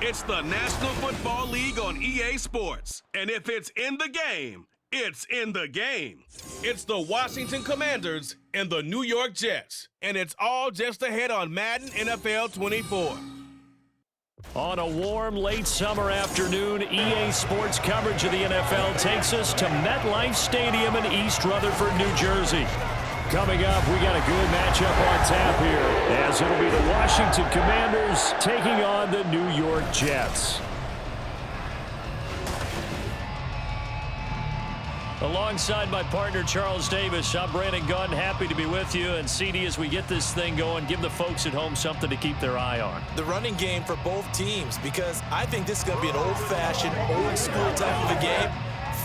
It's the National Football League on EA Sports. And if it's in the game, it's in the game. It's the Washington Commanders and the New York Jets. And it's all just ahead on Madden NFL 24. On a warm, late summer afternoon, EA Sports coverage of the NFL takes us to MetLife Stadium in East Rutherford, New Jersey. Coming up, we got a good matchup on tap here, as it'll be the Washington Commanders taking on the New York Jets. Alongside my partner, Charles Davis, I'm Brandon Gunn, happy to be with you. And CD, as we get this thing going, give the folks at home something to keep their eye on. The running game for both teams, because I think this is going to be an old-fashioned, old-school type of a game.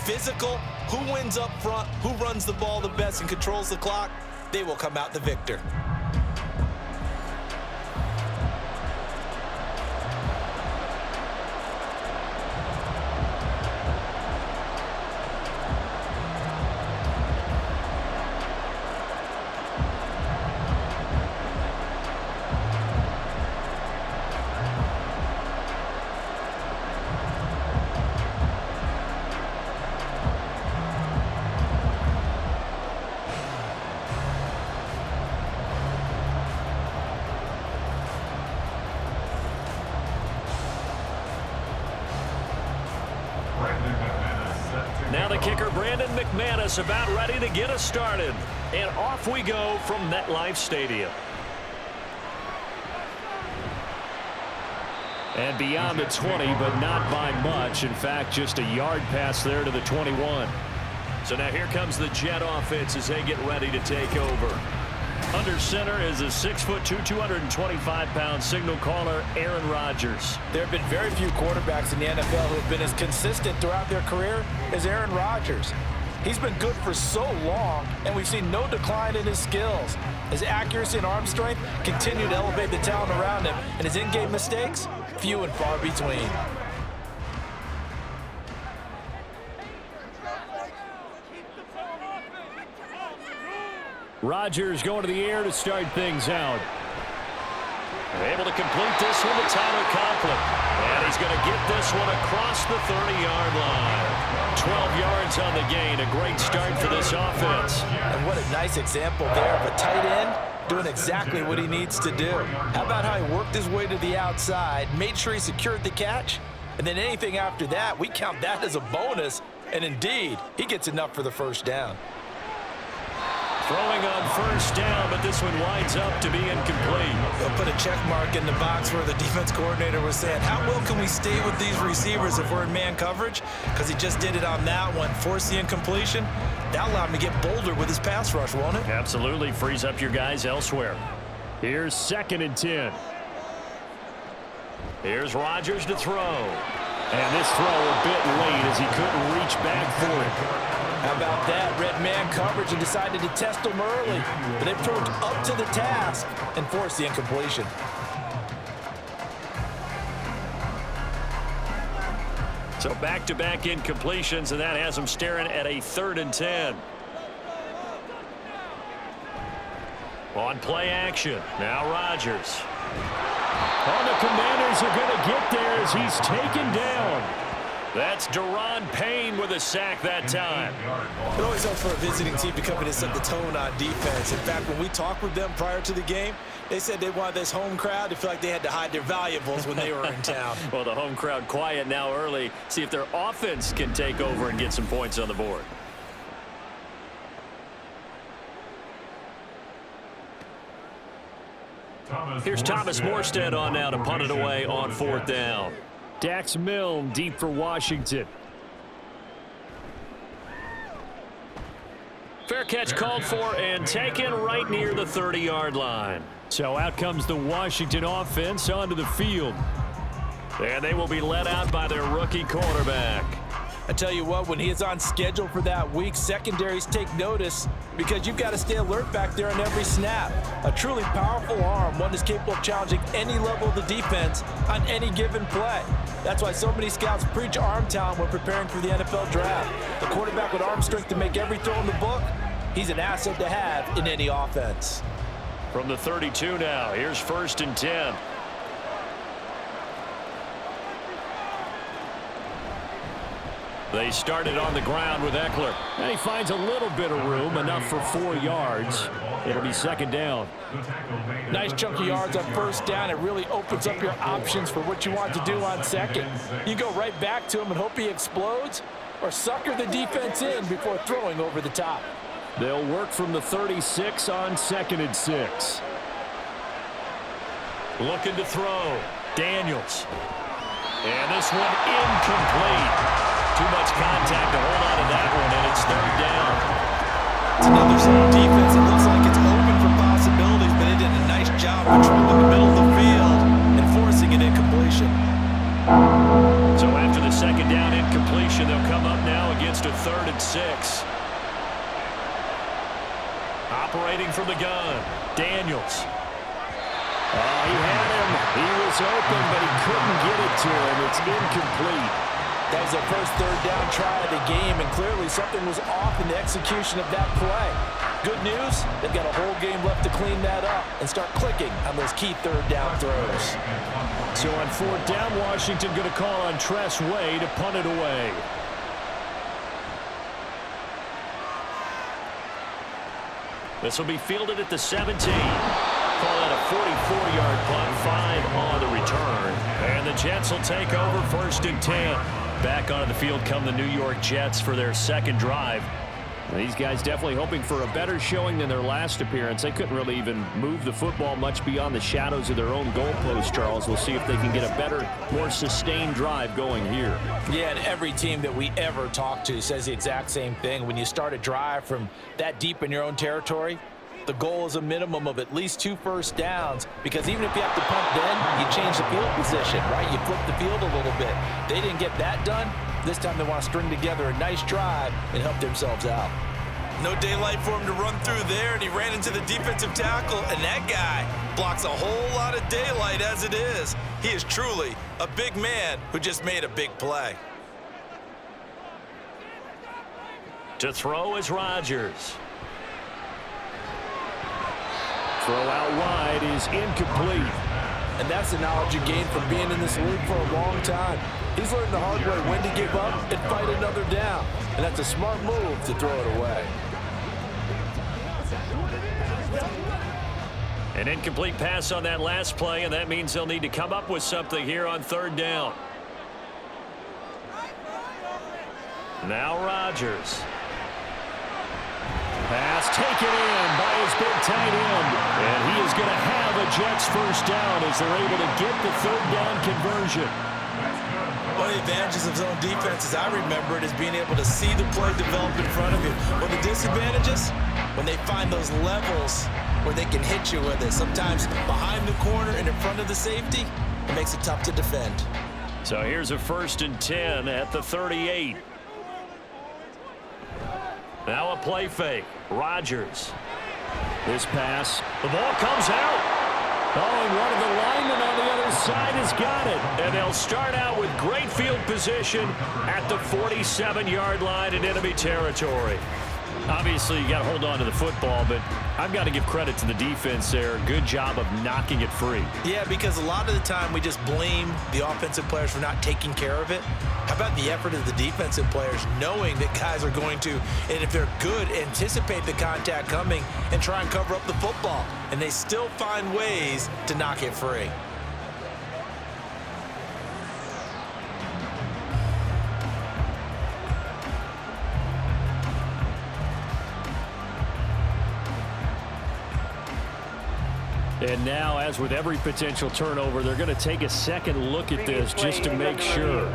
Physical, who wins up front, who runs the ball the best and controls the clock, they will come out the victor. Now the kicker, Brandon McManus, about ready to get us started. And off we go from MetLife Stadium. And beyond the 20, but not by much. In fact, just a yard pass there to the 21. So now here comes the Jet offense as they get ready to take over. Under center is a 6'2", 225-pound signal caller, Aaron Rodgers. There have been very few quarterbacks in the NFL who have been as consistent throughout their career as Aaron Rodgers. He's been good for so long, and we've seen no decline in his skills. His accuracy and arm strength continue to elevate the talent around him, and his in-game mistakes, few and far between. Rodgers going to the air to start things out. Able to complete this one to Tyler Conklin. And he's going to get this one across the 30-yard line. 12 yards on the gain. A great start for this offense. And what a nice example there of a tight end doing exactly what he needs to do. How about how he worked his way to the outside, made sure he secured the catch, and then anything after that, we count that as a bonus. And indeed, he gets enough for the first down. Throwing on first down, but this one winds up to be incomplete. They'll put a check mark in the box where the defense coordinator was saying, how well can we stay with these receivers if we're in man coverage? Because he just did it on that one, forced the incompletion. That allowed him to get bolder with his pass rush, won't it? Absolutely, frees up your guys elsewhere. Here's 2nd and 10. Here's Rodgers to throw. And this throw a bit late as he couldn't reach back for it. How about that? Red man coverage and decided to test him early. But they proved up to the task and forced the incompletion. So back-to-back incompletions, and that has him staring at a 3rd and 10. On play action, now Rodgers. Oh, the Commanders are going to get there as he's taken down. That's Daron Payne with a sack that time. It always helps for a visiting team to come in and set the tone on defense. In fact, when we talked with them prior to the game, they said they wanted this home crowd to feel like they had to hide their valuables when they were in town. Well, the home crowd quiet now early. See if their offense can take over and get some points on the board. Here's Thomas Morstead on now to punt it away on 4th down. Dax Milne deep for Washington. Fair catch called for and taken right near the 30-yard line. So out comes the Washington offense onto the field. And they will be led out by their rookie quarterback. I tell you what, when he is on schedule for that week, secondaries take notice because you've got to stay alert back there on every snap. A truly powerful arm, one that's capable of challenging any level of the defense on any given play. That's why so many scouts preach arm talent when preparing for the NFL draft. The quarterback with arm strength to make every throw in the book, he's an asset to have in any offense. From the 32 now, here's 1st and 10. They started on the ground with Eckler. And he finds a little bit of room, enough for 4 yards. It'll be second down. Nice chunk of yards on first down. It really opens up your options for what you want to do on second. You go right back to him and hope he explodes, or sucker the defense in before throwing over the top. They'll work from the 36 on 2nd and 6. Looking to throw. Daniels. And this one incomplete. Too much contact to hold on to that one, and it's third down. It's another zone defense. It looks like it's open for possibilities, but it did a nice job patrolling the middle of the field and forcing an incompletion. So after the second down incompletion, they'll come up now against a 3rd and 6. Operating from the gun, Daniels. Oh, he had him. He was open, but he couldn't get it to him. It's incomplete. That was their first third down try of the game, and clearly something was off in the execution of that play. Good news, they've got a whole game left to clean that up and start clicking on those key third down throws. So on 4th down, Washington going to call on Tress Way to punt it away. This will be fielded at the 17. Call that a 44-yard punt, 5 on the return. And the Jets will take over 1st and 10. Back onto the field come the New York Jets for their second drive. These guys definitely hoping for a better showing than their last appearance. They couldn't really even move the football much beyond the shadows of their own goalpost, Charles. We'll see if they can get a better, more sustained drive going here. Yeah, and every team that we ever talk to says the exact same thing. When you start a drive from that deep in your own territory, the goal is a minimum of at least 2 first downs, because even if you have to punt then, you change the field position, right? You flip the field a little bit. They didn't get that done. This time they want to string together a nice drive and help themselves out. No daylight for him to run through there, and he ran into the defensive tackle, and that guy blocks a whole lot of daylight as it is. He is truly a big man who just made a big play. To throw is Rodgers. Throw out wide is incomplete. And that's the knowledge you gain from being in this league for a long time. He's learned the hard way when to give up and fight another down. And that's a smart move to throw it away. An incomplete pass on that last play, and that means they'll need to come up with something here on 3rd down. Now Rodgers. Pass taken in by his big tight end. And he is going to have a Jets first down as they're able to get the 3rd down conversion. One of the advantages of zone defense, as I remember it, is being able to see the play develop in front of you. One of the disadvantages, when they find those levels where they can hit you with it. Sometimes behind the corner and in front of the safety, it makes it tough to defend. So here's a 1st and 10 at the 38. Now a play fake. Rodgers. This pass. The ball comes out. Oh, and one of the linemen on the other side has got it. And they'll start out with great field position at the 47-yard line in enemy territory. Obviously, you got to hold on to the football, but I've got to give credit to the defense there. Good job of knocking it free. Yeah, because a lot of the time we just blame the offensive players for not taking care of it. How about the effort of the defensive players knowing that guys are going to, and if they're good, anticipate the contact coming and try and cover up the football. And they still find ways to knock it free. And now, as with every potential turnover, they're going to take a second look at this just to make sure.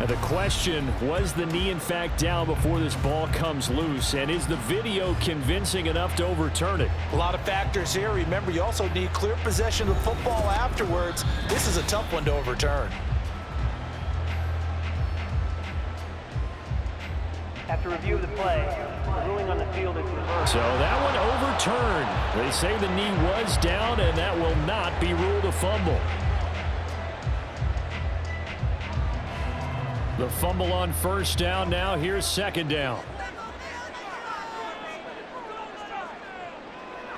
Now the question, was the knee in fact down before this ball comes loose? And is the video convincing enough to overturn it? A lot of factors here. Remember, you also need clear possession of the football afterwards. This is a tough one to overturn. After review of the play, the ruling on the field is reversed. So that one overturned. They say the knee was down, and that will not be ruled a fumble. The fumble on 1st down. Now here's 2nd down.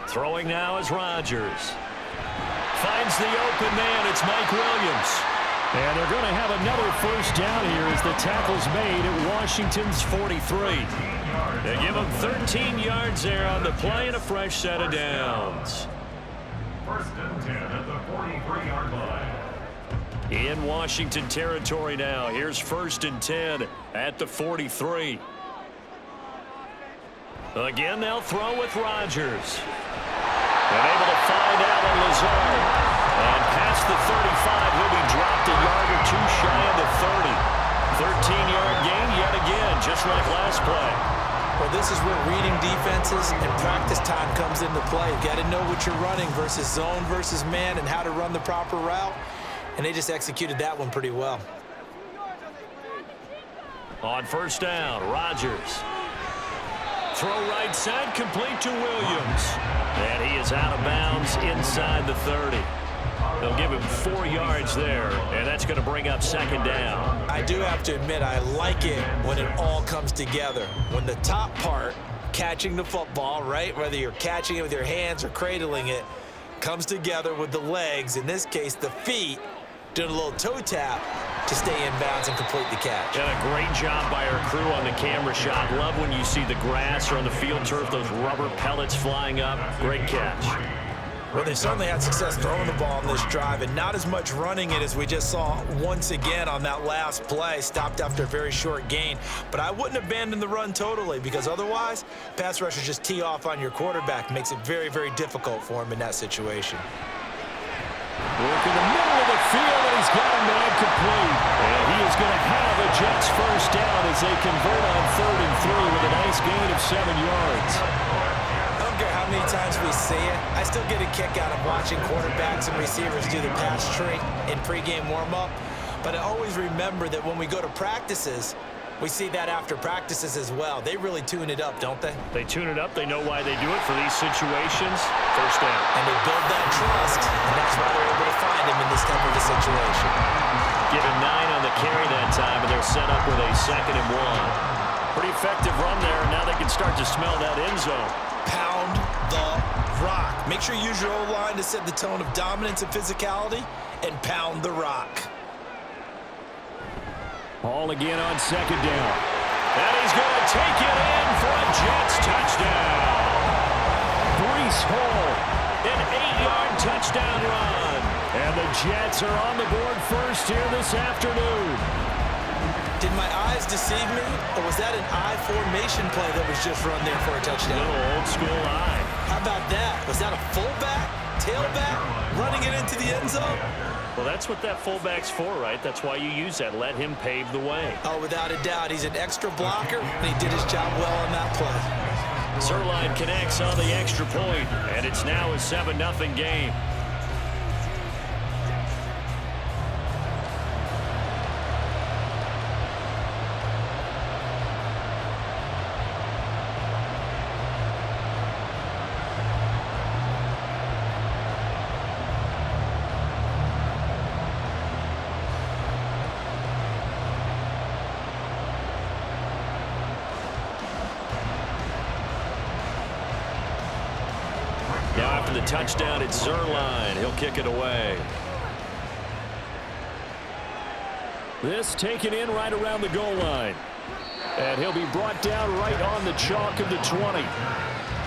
Throwing now is Rodgers. Finds the open man. It's Mike Williams. And they're going to have another first down here as the tackle's made at Washington's 43. They give them 13 yards there on the play and a fresh set of downs. First and 10 at the 43-yard line. In Washington territory now. Here's first and 10 at the 43. Again, they'll throw with Rodgers. And able to find Alan Lazard. And past the 35, he'll be dropped a yard or two shy of the 30. 13-yard gain yet again, just like last play. Well, this is where reading defenses and practice time comes into play. You've got to know what you're running versus zone versus man and how to run the proper route. And they just executed that one pretty well. On first down, Rodgers. Throw right side, complete to Williams. And he is out of bounds inside the 30. They'll give him 4 yards there, and that's going to bring up second down. I do have to admit, I like it when it all comes together. When the top part, catching the football, right, whether you're catching it with your hands or cradling it, comes together with the legs, in this case the feet, doing a little toe tap to stay in bounds and complete the catch. And a great job by our crew on the camera shot. Love when you see the grass or on the field turf, those rubber pellets flying up. Great catch. Well, they certainly had success throwing the ball on this drive and not as much running it as we just saw once again on that last play. Stopped after a very short gain. But I wouldn't abandon the run totally because otherwise, pass rushers just tee off on your quarterback. Makes it very, very difficult for him in that situation. Work in the middle of the field, and he's got a man complete. And he is going to have a Jets first down as they convert on 3rd and 3 with a nice gain of 7 yards. I don't care how many times we see it. I still get a kick out of watching quarterbacks and receivers do the pass tree in pregame warm-up. But I always remember that when we go to practices, we see that after practices as well. They really tune it up, don't they? They tune it up. They know why they do it for these situations. First down. And they build that trust, and that's why they're able to find him in this type of a situation. Given 9 on the carry that time, and they're set up with a 2nd and 1. Pretty effective run there, and now they can start to smell that end zone. Pound the rock. Make sure you use your O-line to set the tone of dominance and physicality, and pound the rock. Ball again on 2nd down. And he's going to take it in for a Jets touchdown. Breece Hall, an 8-yard touchdown run. And the Jets are on the board first here this afternoon. Did my eyes deceive me, or was that an I formation play that was just run there for a touchdown? Little old school eye. How about that? Was that a fullback, tailback, running it into the end zone? Well, that's what that fullback's for, right? That's why you use that. Let him pave the way. Oh, without a doubt. He's an extra blocker, and he did his job well on that play. Zerline connects on the extra point, and it's now a 7-0 game. Now after the touchdown, it's Zerline. He'll kick it away. This taken in right around the goal line. And he'll be brought down right on the chalk of the 20.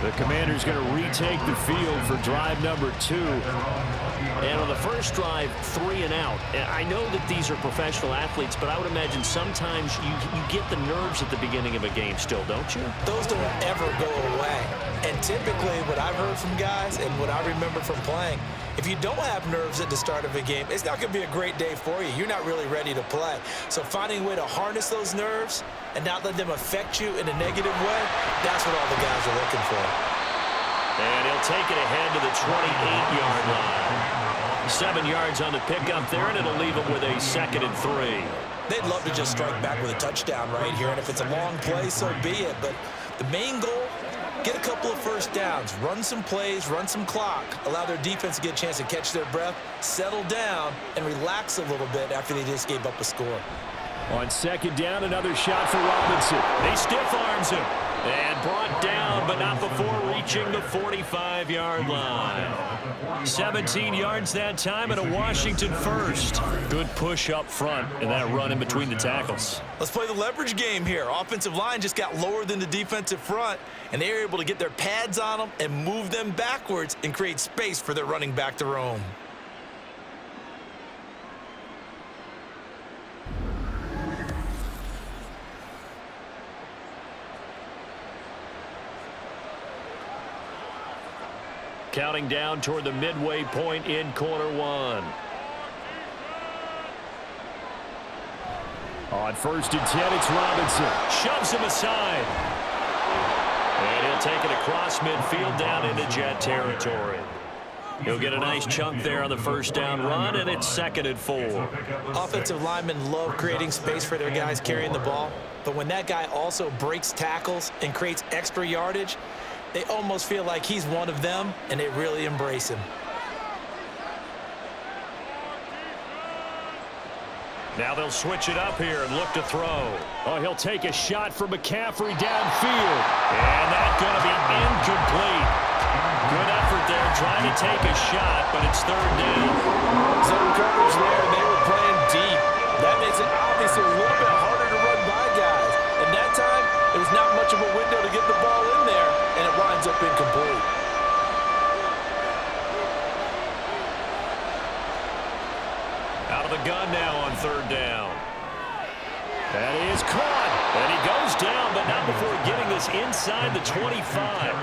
The Commander's going to retake the field for drive number 2. And on the first drive, 3 and out. And I know that these are professional athletes, but I would imagine sometimes you get the nerves at the beginning of a game still, don't you? Those don't ever go away. And typically what I've heard from guys and what I remember from playing, if you don't have nerves at the start of a game, it's not going to be a great day for you. You're not really ready to play. So finding a way to harness those nerves and not let them affect you in a negative way, that's what all the guys are looking for. And he'll take it ahead to the 28-yard line. 7 yards on the pickup there, and it'll leave him with a 2nd and 3. They'd love to just strike back with a touchdown right here, and if it's a long play, so be it. But the main goal, get a couple of first downs, run some plays, run some clock, allow their defense to get a chance to catch their breath, settle down, and relax a little bit after they just gave up a score. On 2nd down, another shot for Robinson. He stiff arms him. And brought down, but not before reaching the 45-yard line. 17 yards that time and a Washington first. Good push up front and that run in between the tackles. Let's play the leverage game here. Offensive line just got lower than the defensive front, and they were able to get their pads on them and move them backwards and create space for their running back to roam. Counting down toward the midway point in quarter one. On 1st and 10, it's Robinson. Shoves him aside. And he'll take it across midfield down into Jet territory. He'll get a nice chunk there on the first down run, and it's 2nd and 4. Offensive linemen love creating space for their guys carrying the ball, but when that guy also breaks tackles and creates extra yardage, they almost feel like he's one of them, and they really embrace him. Now they'll switch it up here and look to throw. Oh, he'll take a shot for McCaffrey downfield. And that's going to be incomplete. Good effort there trying to take a shot, but it's 3rd down. Zone coverage there, and they were playing deep. That makes it obviously a little bit harder to run by guys. And that time, there was not much of a window to get the ball in there, and it winds up incomplete. Out of the gun now on 3rd down. That is caught. And he goes down, but not before getting this inside the 25.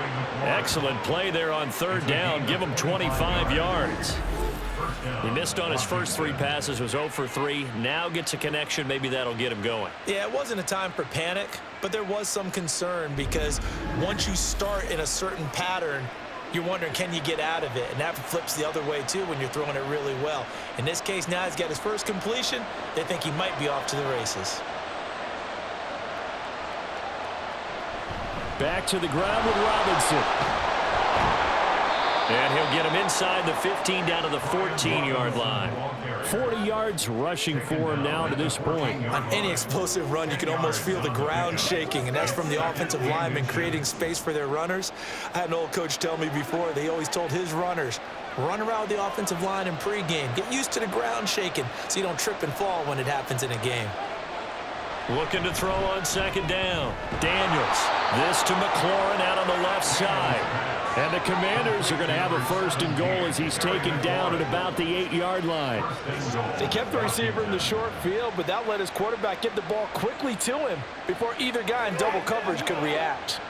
Excellent play there on 3rd down. Give him 25 yards. He missed on his first 3 passes, was 0 for 3. Now gets a connection. Maybe that'll get him going. Yeah, it wasn't a time for panic, but there was some concern because once you start in a certain pattern, you're wondering, can you get out of it? And that flips the other way, too, when you're throwing it really well. In this case, now he's got his first completion. They think he might be off to the races. Back to the ground with Robinson. And he'll get him inside the 15 down to the 14-yard line. 40 yards rushing for him now to this point. On any explosive run, you can almost feel the ground shaking, and that's from the offensive linemen creating space for their runners. I had an old coach tell me before, they always told his runners, run around the offensive line in pregame. Get used to the ground shaking so you don't trip and fall when it happens in a game. Looking to throw on 2nd down. Daniels. This to McLaurin out on the left side. And the Commanders are going to have a 1st and goal as he's taken down at about the 8-yard line. They kept the receiver in the short field, but that let his quarterback get the ball quickly to him before either guy in double coverage could react.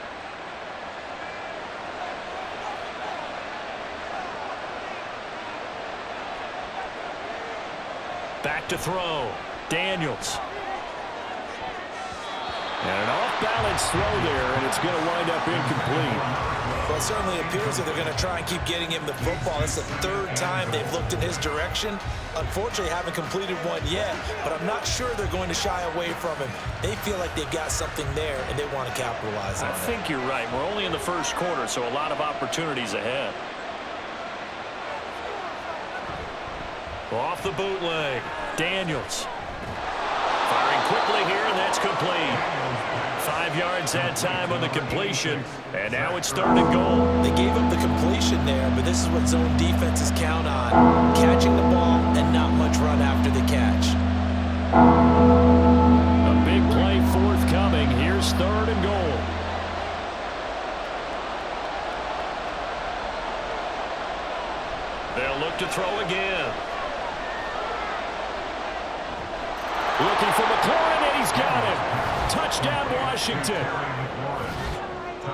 Back to throw. Daniels. And an off-balance throw there, and it's going to wind up incomplete. Well, it certainly appears that they're going to try and keep getting him the football. It's the 3rd time they've looked in his direction. Unfortunately, haven't completed one yet, but I'm not sure they're going to shy away from him. They feel like they've got something there, and they want to capitalize on it. I think you're right. We're only in the 1st quarter, so a lot of opportunities ahead. Off the bootleg. Daniels. Firing quickly here, and that's complete. 5 yards that time on the completion, and now it's 3rd and goal. They gave up the completion there, but this is what zone defenses count on. Catching the ball and not much run after the catch. A big play forthcoming. Here's 3rd and goal. They'll look to throw again. Looking for McLaurin, and he's got it. Touchdown, Washington.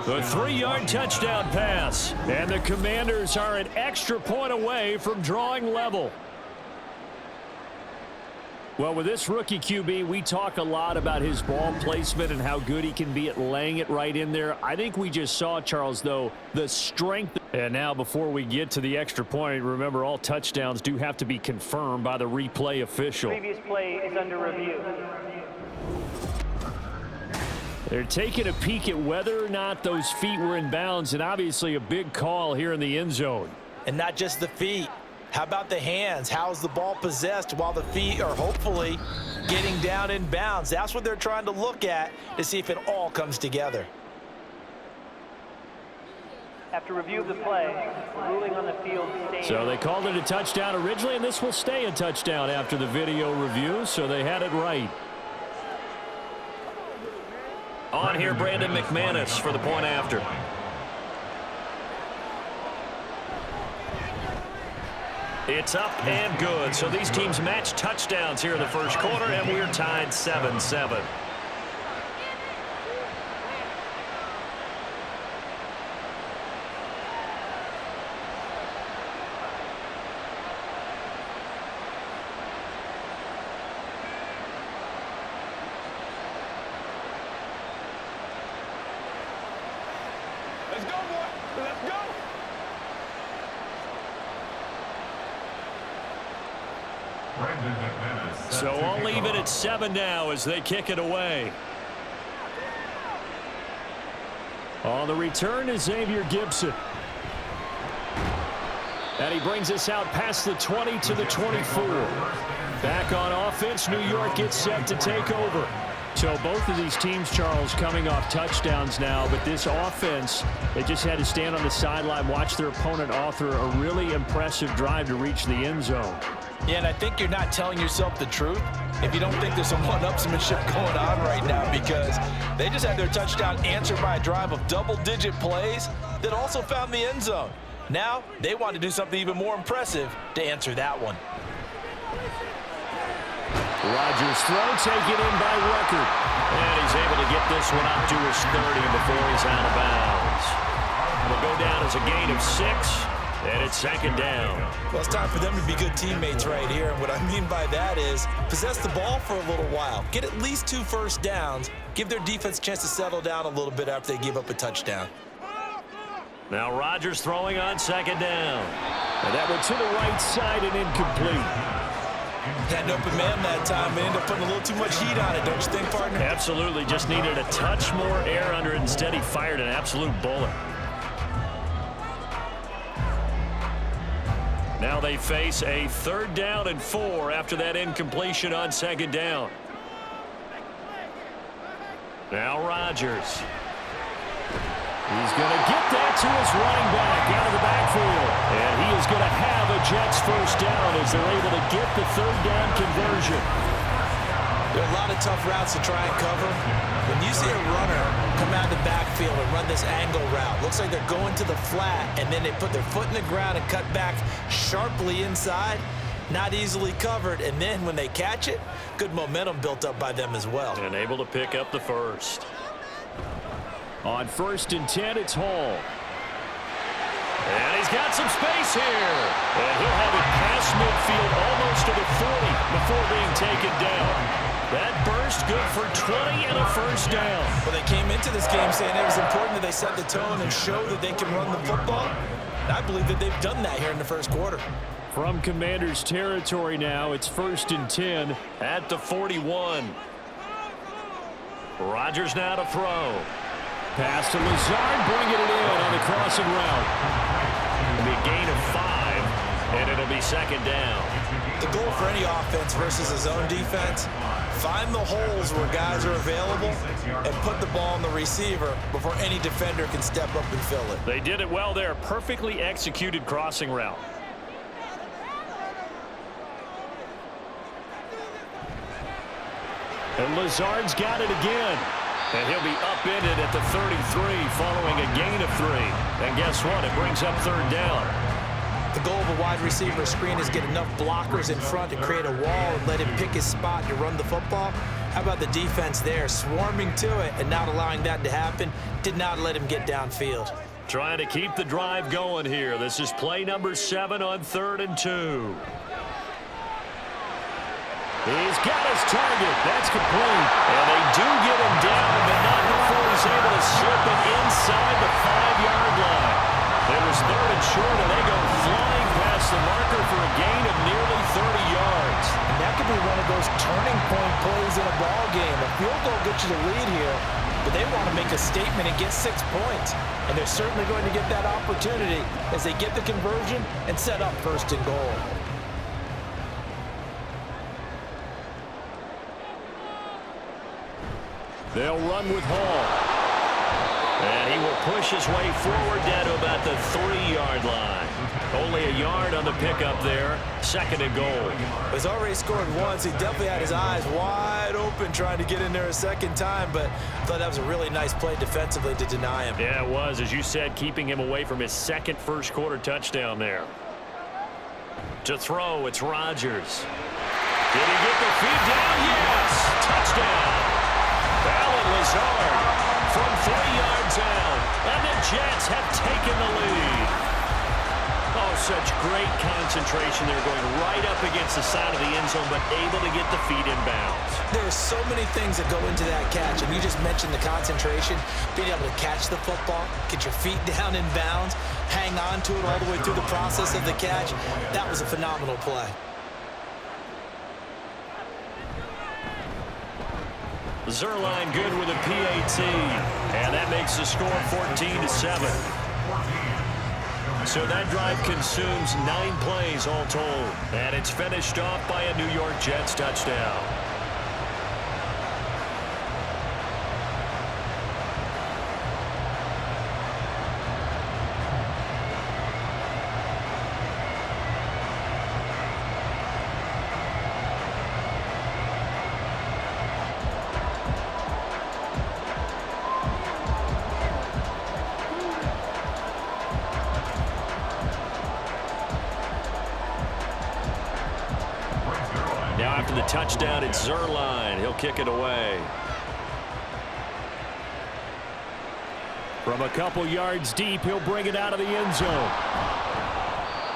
The 3-yard touchdown pass. And the Commanders are an extra point away from drawing level. Well, with this rookie QB, we talk a lot about his ball placement and how good he can be at laying it right in there. I think we just saw, Charles, though, the strength. And now before we get to the extra point, remember all touchdowns do have to be confirmed by the replay official. Previous play is under review. They're taking a peek at whether or not those feet were in bounds, and obviously a big call here in the end zone. And not just the feet. How about the hands? How's the ball possessed while the feet are hopefully getting down in bounds? That's what they're trying to look at to see if it all comes together. After review of the play, the ruling on the field stands. So they called it a touchdown originally, and this will stay a touchdown after the video review, so they had it right. On here, Brandon McManus for the point after. It's up and good. So these teams match touchdowns here in the first quarter, and we're tied 7-7. Let's go, boy. Let's go. So all even at 7 now as they kick it away. On the return is Xavier Gibson. And he brings us out past the 20 to the 24. Back on offense, New York gets set to take over. So both of these teams, Charles, coming off touchdowns now, but this offense, they just had to stand on the sideline, watch their opponent author a really impressive drive to reach the end zone. Yeah, and I think you're not telling yourself the truth if you don't think there's some one-upsmanship going on right now, because they just had their touchdown answered by a drive of double-digit plays that also found the end zone. Now, they want to do something even more impressive to answer that one. Rodgers' throw taken in by Ruckert. And he's able to get this one up to his 30 before he's out of bounds. It'll go down as a gain of 6, and it's second down. Well, it's time for them to be good teammates right here. And what I mean by that is possess the ball for a little while. Get at least 2 first downs. Give their defense a chance to settle down a little bit after they give up a touchdown. Now Rodgers throwing on second down. And that went to the right side and incomplete. Had an open man that time, but ended up putting a little too much heat on it, don't you think, partner? Absolutely. Just needed a touch more air under it. Instead, he fired an absolute bullet. Now they face a 3rd down and 4 after that incompletion on second down. Now Rodgers. He's going to get that to his running back out of the backfield. And he is going to have a Jets first down as they're able to get the 3rd down conversion. There are a lot of tough routes to try and cover. When you see a runner come out of the backfield and run this angle route, looks like they're going to the flat, and then they put their foot in the ground and cut back sharply inside. Not easily covered, and then when they catch it, good momentum built up by them as well. And able to pick up the first. On 1st and 10, it's Hall. And he's got some space here. And he'll have it past midfield almost to the 40 before being taken down. That burst good for 20 and a first down. Well, they came into this game saying it was important that they set the tone and show that they can run the football. And I believe that they've done that here in the first quarter. From Commanders territory now, it's 1st and 10 at the 41. Rodgers now to throw. Pass to Lazard, bringing it in on the crossing route. It'll be a gain of 5, and it'll be second down. The goal for any offense versus a zone defense, find the holes where guys are available and put the ball on the receiver before any defender can step up and fill it. They did it well there. Perfectly executed crossing route. And Lazard's got it again. And he'll be upended at the 33 following a gain of 3. And guess what? It brings up 3rd down. The goal of a wide receiver screen is get enough blockers in front to create a wall and let him pick his spot to run the football. How about the defense there, swarming to it and not allowing that to happen? Did not let him get downfield. Trying to keep the drive going here. This is play number 7 on 3rd and 2. He's got his target. That's complete. And they do get him down, but not before he's able to slip it inside the 5-yard line. It was 3rd and short, and they go flying past the marker for a gain of nearly 30 yards. And that could be one of those turning point plays in a ball game. A field goal gets you the lead here, but they want to make a statement and get 6 points. And they're certainly going to get that opportunity as they get the conversion and set up 1st and goal. They'll run with Hall. And he will push his way forward down to about the 3-yard line. Only a yard on the pickup there. 2nd and goal. He's already scored once. He definitely had his eyes wide open trying to get in there a second time, but I thought that was a really nice play defensively to deny him. Yeah, it was, as you said, keeping him away from his second first-quarter touchdown there. To throw, it's Rodgers. Did he get the feed down? Yes! Touchdown! Allen Lazard from 3 yards out. And the Jets have taken the lead. Oh, such great concentration. They're going right up against the side of the end zone, but able to get the feet in bounds. There's so many things that go into that catch, and you just mentioned the concentration, being able to catch the football, get your feet down in bounds, hang on to it all the way through the process of the catch. That was a phenomenal play. Zerline good with a PAT, and that makes the score 14-7. So that drive consumes 9 plays all told, and it's finished off by a New York Jets touchdown. Now after the touchdown, it's Zerline. He'll kick it away. From a couple yards deep, he'll bring it out of the end zone.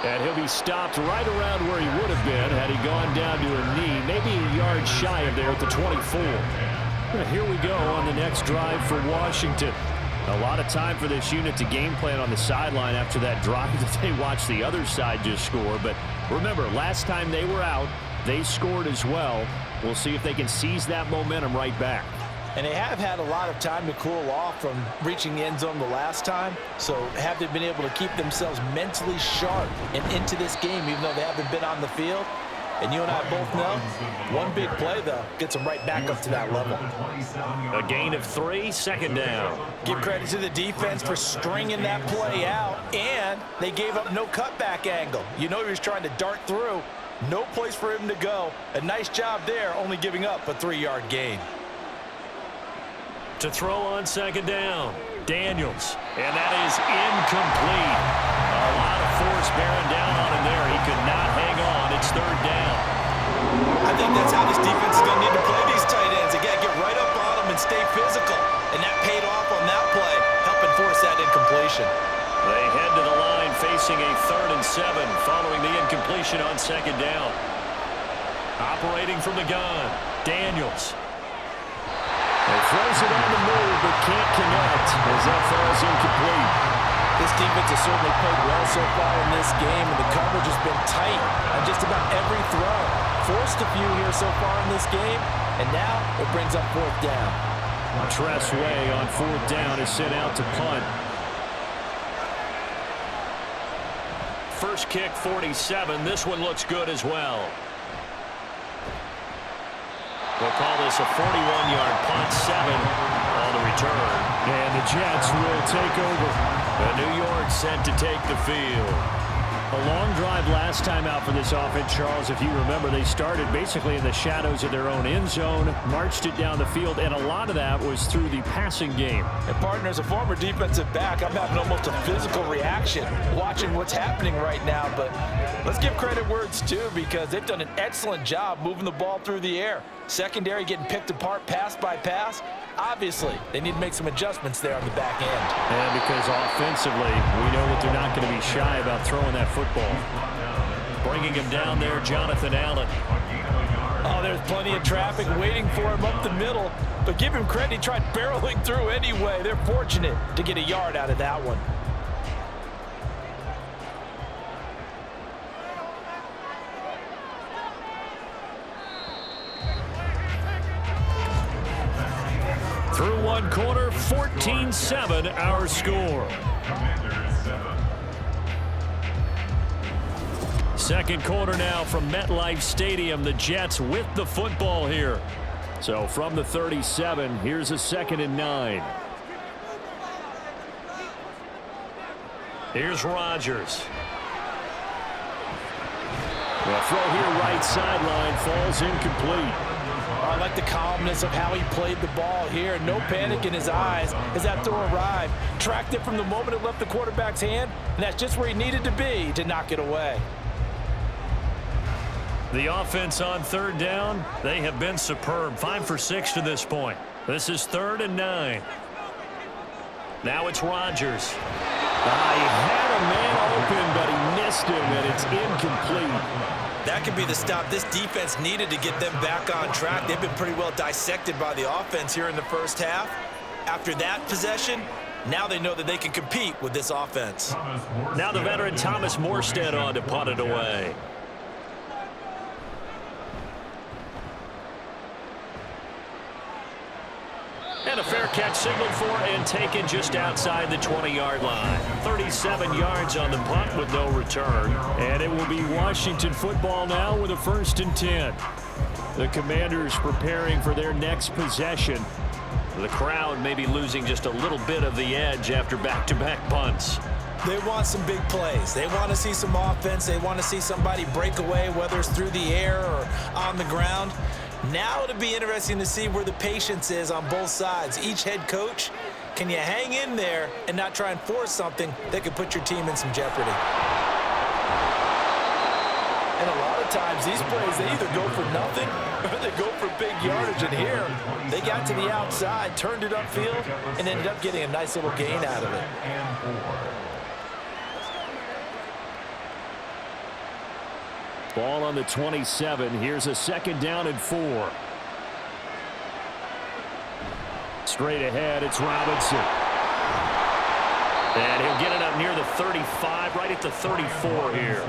And he'll be stopped right around where he would have been had he gone down to a knee, maybe a yard shy of there at the 24. And here we go on the next drive for Washington. A lot of time for this unit to game plan on the sideline after that drive that they watched the other side just score. But remember, last time they were out, they scored as well. We'll see if they can seize that momentum right back. And they have had a lot of time to cool off from reaching the end zone the last time. So have they been able to keep themselves mentally sharp and into this game even though they haven't been on the field? And you and I both know, one big play, though, gets them right back up to that level. A gain of 3, 2nd down. Give credit to the defense for stringing that play out, and they gave up no cutback angle. You know he was trying to dart through. No place for him to go. A nice job there, only giving up a 3-yard gain. To throw on 2nd down, Daniels. And that is incomplete. A lot of force bearing down on him there. He could not hang on. It's 3rd down. I think that's how this defense is going to need to play these tight ends. They got to get right up on them and stay physical. And that paid off on that play, helping force that incompletion. They head to the line facing a 3rd and 7 following the incompletion on 2nd down. Operating from the gun, Daniels. He throws it on the move, but can't connect as that falls incomplete. This defense has certainly played well so far in this game, and the coverage has been tight on just about every throw. Forced a few here so far in this game, and now it brings up 4th down. Tressway on 4th down is sent out to punt. First kick, 47. This one looks good as well. We'll call this a 41-yard punt, 7 on the return. And the Jets will take over. The New York set to take the field. A long drive last time out for this offense, Charles. If you remember, they started basically in the shadows of their own end zone, marched it down the field, and a lot of that was through the passing game. And partner, as a former defensive back, I'm having almost a physical reaction watching what's happening right now. But let's give credit where it's due, because they've done an excellent job moving the ball through the air. Secondary getting picked apart pass by pass. Obviously, they need to make some adjustments there on the back end. And because offensively, we know that they're not going to be shy about throwing that football. Bringing him down there, Jonathan Allen. Oh, there's plenty of traffic waiting for him up the middle. But give him credit, he tried barreling through anyway. They're fortunate to get a yard out of that one. Through one quarter, 14-7 our score. Second quarter now from MetLife Stadium. The Jets with the football here. So from the 37, here's a 2nd and 9. Here's Rodgers. The throw here right sideline falls incomplete. I like the calmness of how he played the ball here. No panic in his eyes as that throw arrived. Tracked it from the moment it left the quarterback's hand, and that's just where he needed to be to knock it away. The offense on third down, they have been superb. 5 for 6 to this point. This is 3rd and 9. Now it's Rodgers. He had a man open, but he missed him, and it's incomplete. That could be the stop this defense needed to get them back on track. They've been pretty well dissected by the offense here in the first half. After that possession, now they know that they can compete with this offense. Now the veteran Thomas Morstead on to punt it away. And a fair catch signaled for and taken just outside the 20-yard line. 37 yards on the punt with no return. And it will be Washington football now with a 1st and 10. The Commanders preparing for their next possession. The crowd may be losing just a little bit of the edge after back-to-back punts. They want some big plays. They want to see some offense. They want to see somebody break away, whether it's through the air or on the ground. Now it'll be interesting to see where the patience is on both sides. Each head coach, can you hang in there and not try and force something that could put your team in some jeopardy? And a lot of times these plays, they either go for nothing or they go for big yardage. And here, they got to the outside, turned it upfield, and ended up getting a nice little gain out of it. Ball on the 27. Here's a 2nd down and 4. Straight ahead, it's Robinson. And he'll get it up near the 35, right at the 34 here.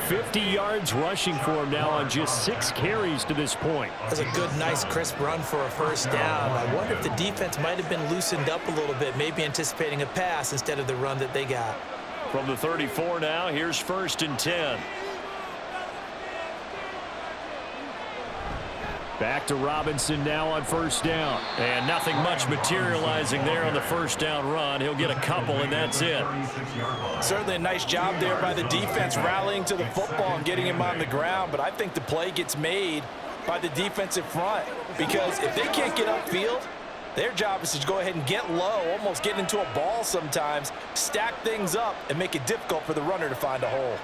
50 yards rushing for him now on just 6 carries to this point. That's a good, nice, crisp run for a 1st down. I wonder if the defense might have been loosened up a little bit, maybe anticipating a pass instead of the run that they got. From the 34 now, here's 1st and 10. Back to Robinson now on 1st down. And nothing much materializing there on the 1st down run. He'll get a couple, and that's it. Certainly a nice job there by the defense rallying to the football and getting him on the ground. But I think the play gets made by the defensive front. Because if they can't get upfield, their job is to go ahead and get low, almost get into a ball sometimes, stack things up, and make it difficult for the runner to find a hole.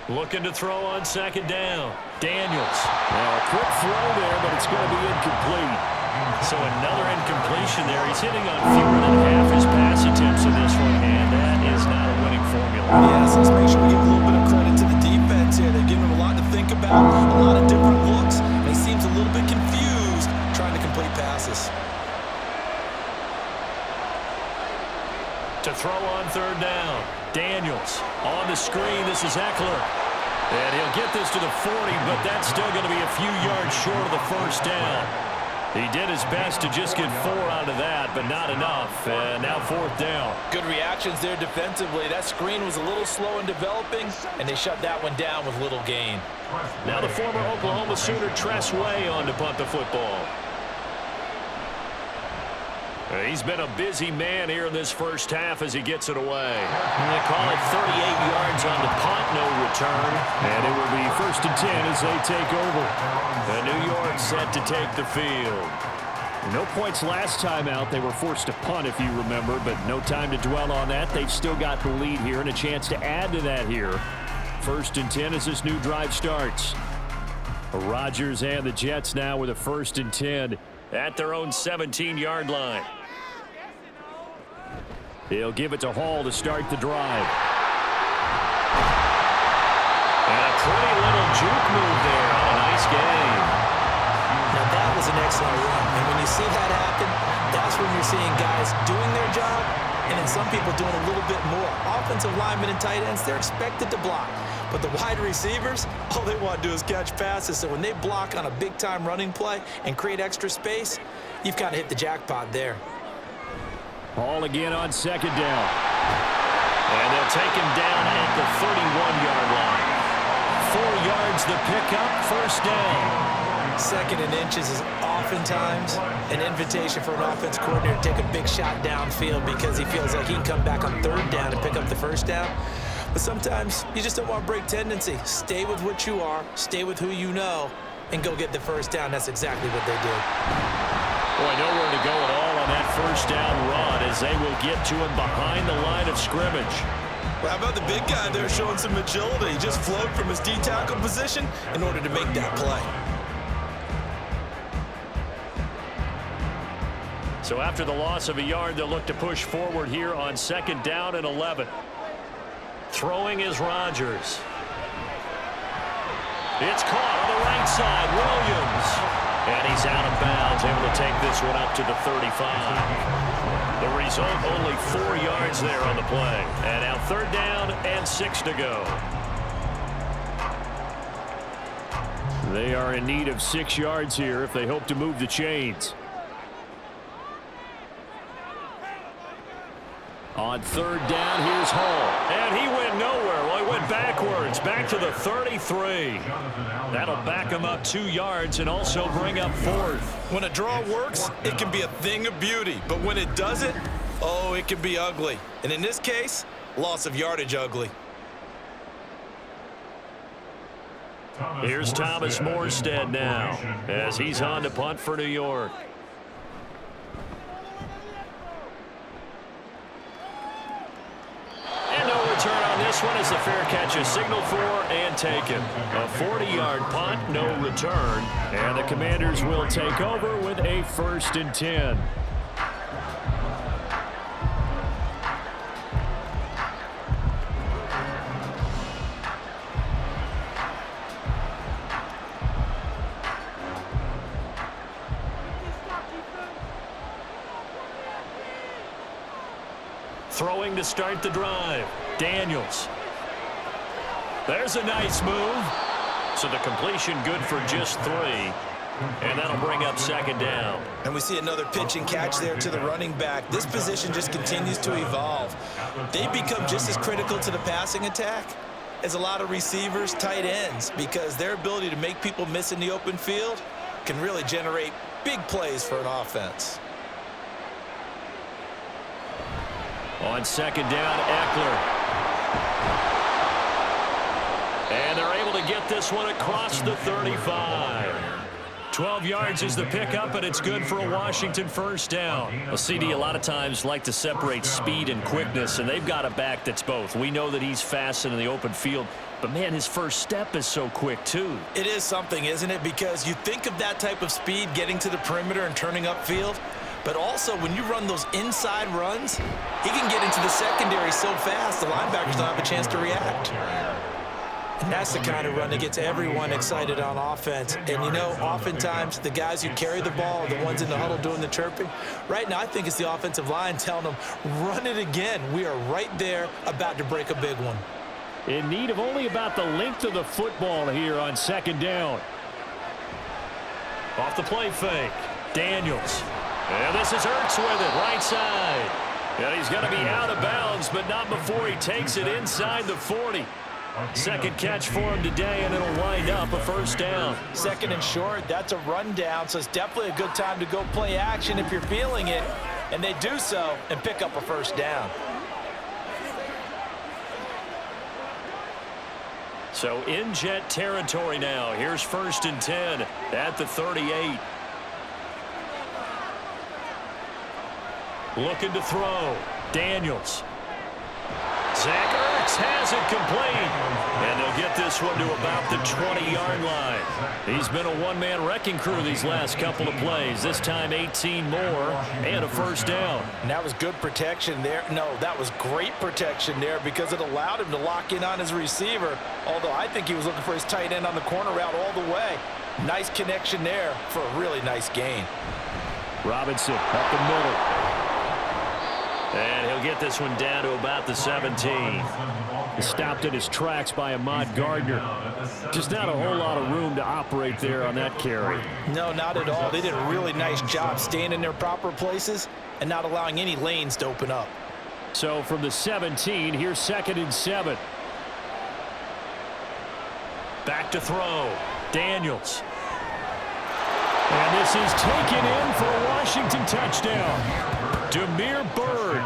Looking to throw on 2nd down. Daniels. Now a quick throw there, but it's going to be incomplete. So another incompletion there. He's hitting on fewer than half his pass attempts in this one, and that is not a winning formula. Yes, let's make sure we give a little bit of credit to the defense here. They're giving him a lot to think about, a lot of different looks, and he seems a little bit confused trying to complete passes. To throw on 3rd down. Daniels on the screen. This is Eckler. And he'll get this to the 40, but that's still going to be a few yards short of the 1st down. He did his best to just get 4 out of that, but not enough. And now 4th down. Good reactions there defensively. That screen was a little slow in developing, and they shut that one down with little gain. Now the former Oklahoma Sooner Tress Way on to punt the football. He's been a busy man here in this 1st half as he gets it away. They call it 38 yards on the punt, no return. And it will be 1st and 10 as they take over. And New York set to take the field. No points last time out. They were forced to punt, if you remember, but no time to dwell on that. They've still got the lead here and a chance to add to that here. 1st and 10 as this new drive starts. Rodgers and the Jets now with a 1st and 10 at their own 17-yard line. He'll give it to Hall to start the drive. And a pretty little juke move there on a nice game. Now that was an excellent run. And when you see that happen, that's when you're seeing guys doing their job and then some people doing a little bit more. Offensive linemen and tight ends, they're expected to block. But the wide receivers, all they want to do is catch passes. So when they block on a big-time running play and create extra space, you've kind of hit the jackpot there. Hall again on 2nd down. And they'll take him down at the 31-yard line. 4 yards the pickup, 1st down. Second and inches is oftentimes an invitation for an offense coordinator to take a big shot downfield because he feels like he can come back on third down and pick up the first down. But sometimes you just don't want to break tendency. Stay with what you are, stay with who you know, and go get the first down. That's exactly what they did. Boy, nowhere to go at all on that first down run as they will get to him behind the line of scrimmage. Well, how about the big guy there showing some agility? He just flowed from his D-tackle position in order to make that play. So after the loss of a yard, they'll look to push forward here on 2nd down and 11. Throwing is Rodgers. It's caught on the right side, Williams. And he's out of bounds, able to take this one up to the 35. The result, only 4 yards there on the play. And now 3rd down and 6 to go. They are in need of 6 yards here if they hope to move the chains. On 3rd down, here's Hall. And he went nowhere. Well, he went backwards, back to the 33. That'll back him up 2 yards and also bring up 4th. When a draw works, it can be a thing of beauty. But when it doesn't, oh, it can be ugly. And in this case, loss of yardage ugly. Here's Thomas Morstead now as he's on to punt for New York. Return on this one as the fair catch is signaled for and taken. A 40-yard punt, no return, and the Commanders will take over with a 1st and 10. Throwing to start the drive. Daniels. There's a nice move. So the completion good for just 3. And that'll bring up 2nd down. And we see another pitch and catch there to the running back. This position just continues to evolve. They become just as critical to the passing attack as a lot of receivers, tight ends, because their ability to make people miss in the open field can really generate big plays for an offense. On 2nd down, Eckler. And they're able to get this one across the 35. 12 yards is the pickup, and it's good for a Washington 1st down. Well, CD a lot of times like to separate speed and quickness, and they've got a back that's both. We know that he's fast in the open field, but, man, his first step is so quick, too. It is something, isn't it? Because you think of that type of speed getting to the perimeter and turning upfield, but also when you run those inside runs, he can get into the secondary so fast the linebackers don't have a chance to react. And that's the kind of run that gets everyone excited on offense. And, you know, oftentimes the guys who carry the ball are the ones in the huddle doing the chirping. Right now, I think it's the offensive line telling them, run it again. We are right there about to break a big one. In need of only about the length of the football here on 2nd down. Off the play fake. Daniels. And this is Ertz with it, right side. And he's going to be out of bounds, but not before he takes it inside the 40. Second catch for him today, and it'll wind up a 1st down. 2nd and short, that's a rundown, so it's definitely a good time to go play action if you're feeling it. And they do so and pick up a 1st down. So in Jet territory now. Here's 1st and 10 at the 38. Looking to throw. Daniels. Zach Ertz has it complete. And they'll get this one to about the 20-yard line. He's been a one-man wrecking crew these last couple of plays. This time 18 more and a 1st down. And that was good protection there. No, that was great protection there because it allowed him to lock in on his receiver. Although I think he was looking for his tight end on the corner route all the way. Nice connection there for a really nice gain. Robinson up the middle. And he'll get this one down to about the 17. He's stopped in his tracks by Ahmad Gardner. Just not a whole lot of room to operate there on that carry. No, not at all. They did a really nice job staying in their proper places and not allowing any lanes to open up. So from the 17, here's 2nd and 7. Back to throw. Daniels. And this is taken in for a Washington touchdown. Demir Bird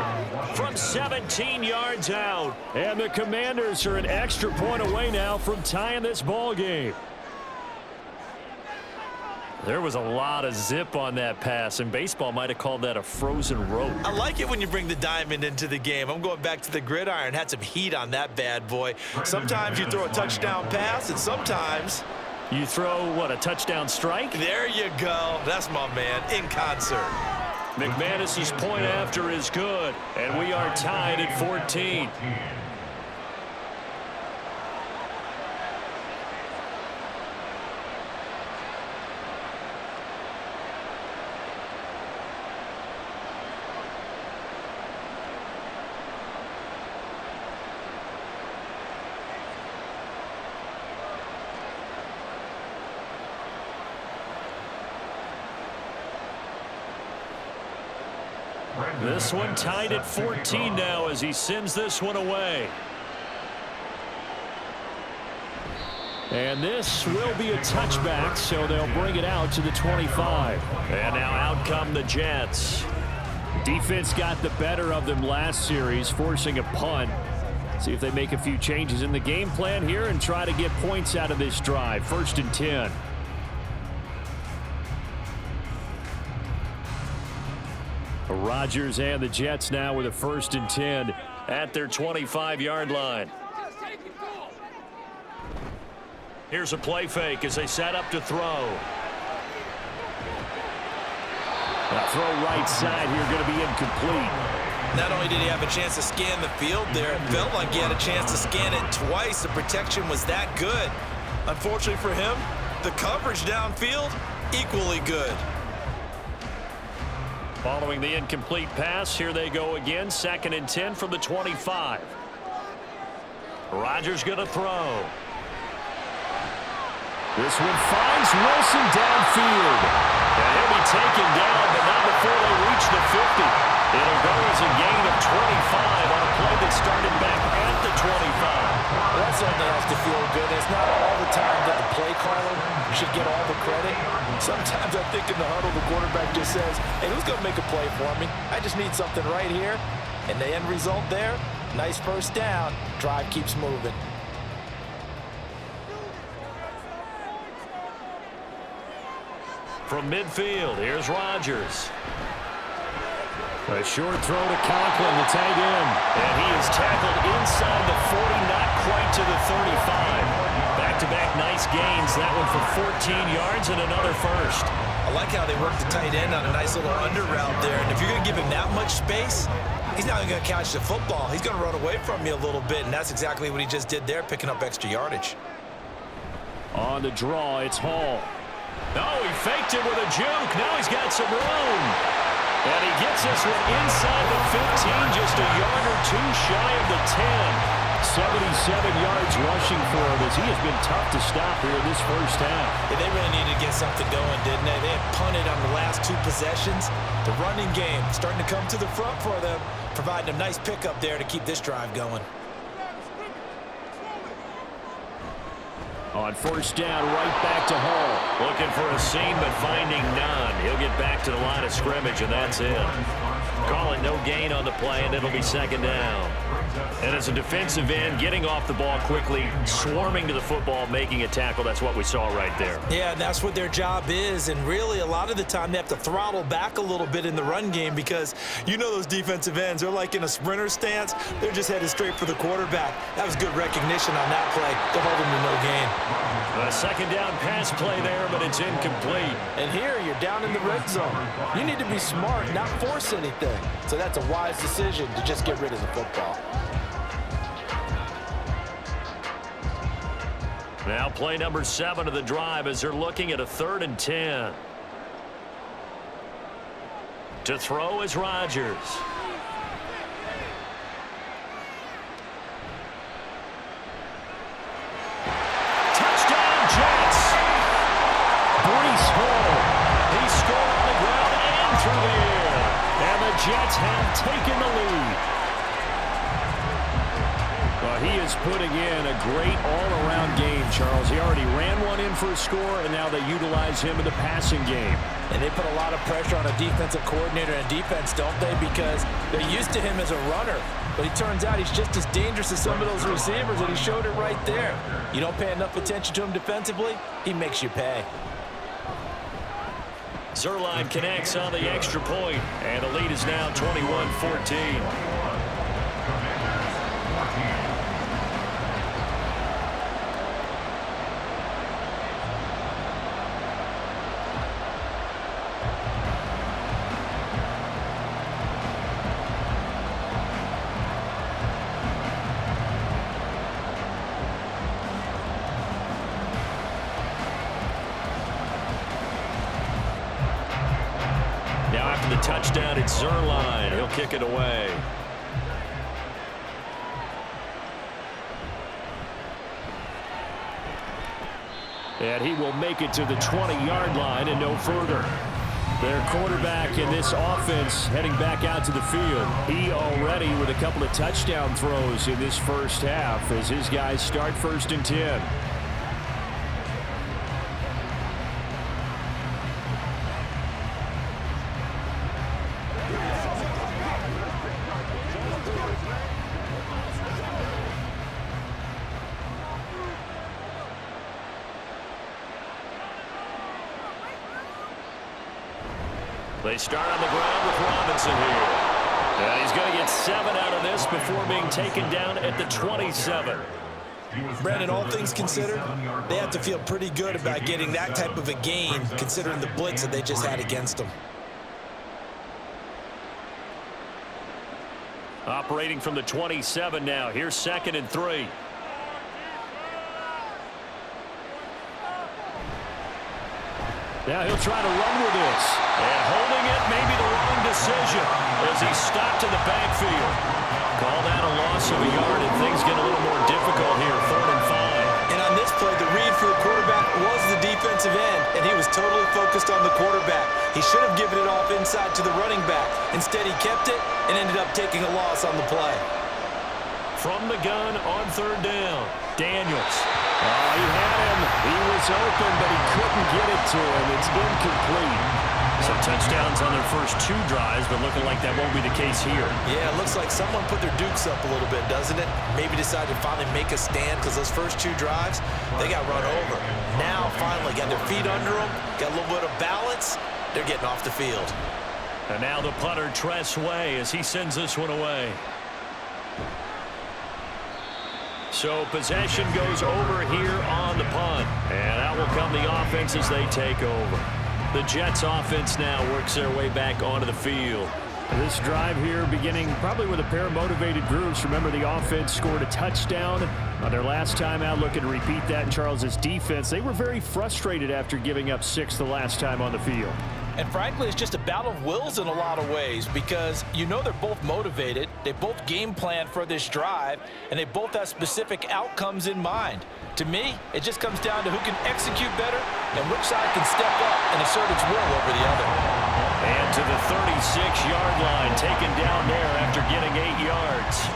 from 17 yards out. And the Commanders are an extra point away now from tying this ball game. There was a lot of zip on that pass, and baseball might have called that a frozen rope. I like it when you bring the diamond into the game. I'm going back to the gridiron. Had some heat on that bad boy. Sometimes you throw a touchdown pass, and sometimes you throw, what, a touchdown strike? There you go. That's my man, in concert. McManus's point after is good, and we are tied at 14. This one tied at 14 now as he sends this one away. And this will be a touchback, so they'll bring it out to the 25. And now out come the Jets. Defense got the better of them last series, forcing a punt. See if they make a few changes in the game plan here and try to get points out of this drive. 1st and 10. Rodgers and the Jets now with a 1st and 10 at their 25-yard line. Here's a play fake as they set up to throw. Now throw right side here, going to be incomplete. Not only did he have a chance to scan the field there, it felt like he had a chance to scan it twice. The protection was that good. Unfortunately for him, the coverage downfield, equally good. Following the incomplete pass, here they go again. 2nd and 10 from the 25. Rodgers going to throw. This one finds Wilson downfield. And he'll be taken down, but not before they reach the 50. It'll go as a gain of 25 on a play that started back at the 25. Well, that certainly has to feel good. It's not all the time that the play caller should get all the credit. Sometimes I think in the huddle, the quarterback just says, hey, who's going to make a play for me? I just need something right here. And the end result there, nice 1st down. Drive keeps moving. From midfield, here's Rodgers. A short throw to Conklin, the tight end. And he is tackled inside the 40, not quite to the 35. Back-to-back nice gains. That one for 14 yards and another 1st. I like how they work the tight end on a nice little under route there. And if you're going to give him that much space, he's not even going to catch the football. He's going to run away from you a little bit, and that's exactly what he just did there, picking up extra yardage. On the draw, it's Hall. Oh, he faked it with a juke. Now he's got some room. And he gets this one inside the 15, just a yard or two shy of the 10. 77 yards rushing for him as he has been tough to stop here in this 1st half. Yeah, they really needed to get something going, didn't they? They had punted on the last 2 possessions. The running game starting to come to the front for them, providing a nice pickup there to keep this drive going. On 1st down, right back to Hall. Looking for a seam, but finding none. He'll get back to the line of scrimmage, and that's it. Call it no gain on the play, and it'll be 2nd down. And as a defensive end, getting off the ball quickly, swarming to the football, making a tackle, that's what we saw right there. Yeah, and that's what their job is. And really, a lot of the time, they have to throttle back a little bit in the run game because you know those defensive ends, they're like in a sprinter stance. They're just headed straight for the quarterback. That was good recognition on that play to hold them to no gain. A 2nd down pass play there, but it's incomplete. And here, you're down in the red zone. You need to be smart, not force anything. So that's a wise decision to just get rid of the football. Now play number 7 of the drive as they're looking at a 3rd and 10. To throw is Rodgers. Touchdown Jets! Breece Hall. He scored on the ground and through the air. And the Jets have taken the lead. Well, he is is putting in a great all-around game, Charles. He already ran one in for a score, and now they utilize him in the passing game. And they put a lot of pressure on a defensive coordinator and defense, don't they? Because they're used to him as a runner. But it turns out he's just as dangerous as some of those receivers, and he showed it right there. You don't pay enough attention to him defensively, he makes you pay. Zuerlein connects on the extra point, and the lead is now 21-14. The touchdown, it's Zuerlein. He'll kick it away. And he will make it to the 20-yard line and no further. Their quarterback in this offense heading back out to the field. He already with a couple of touchdown throws in this first half as his guys start 1st and 10. They start on the ground with Robinson here. And he's going to get 7 out of this before being taken down at the 27. Brandon, all things considered, they have to feel pretty good about getting that type of a gain, considering the blitz that they just had against them. Operating from the 27 now. Here's 2nd and 3. Now he'll try to run with this. And holding it may be the wrong decision as he stopped in the backfield. Call that a loss of a yard, and things get a little more difficult here. 3rd and 5. And on this play, the read for the quarterback was the defensive end, and he was totally focused on the quarterback. He should have given it off inside to the running back. Instead, he kept it and ended up taking a loss on the play. From the gun on 3rd down, Daniels. Oh, he had him. He was open, but he couldn't get it to him. It's incomplete. So touchdowns on their first 2 drives, but looking like that won't be the case here. Yeah, it looks like someone put their dukes up a little bit, doesn't it? Maybe decided to finally make a stand because those first 2 drives, they got run over. Now, finally, got their feet under them, got a little bit of balance. They're getting off the field. And now the punter, Tress Way, as he sends this one away. So possession goes over here on the punt. And out will come the offense as they take over. The Jets offense now works their way back onto the field. This drive here beginning probably with a pair of motivated groups. Remember, the offense scored a touchdown on their last time out. Looking to repeat that in Charles's defense. They were very frustrated after giving up 6 the last time on the field. And frankly, it's just a battle of wills in a lot of ways because you know they're both motivated. They both game plan for this drive, and they both have specific outcomes in mind. To me, it just comes down to who can execute better and which side can step up and assert its will over the other. And to the 36-yard line, taken down there after getting 8 yards.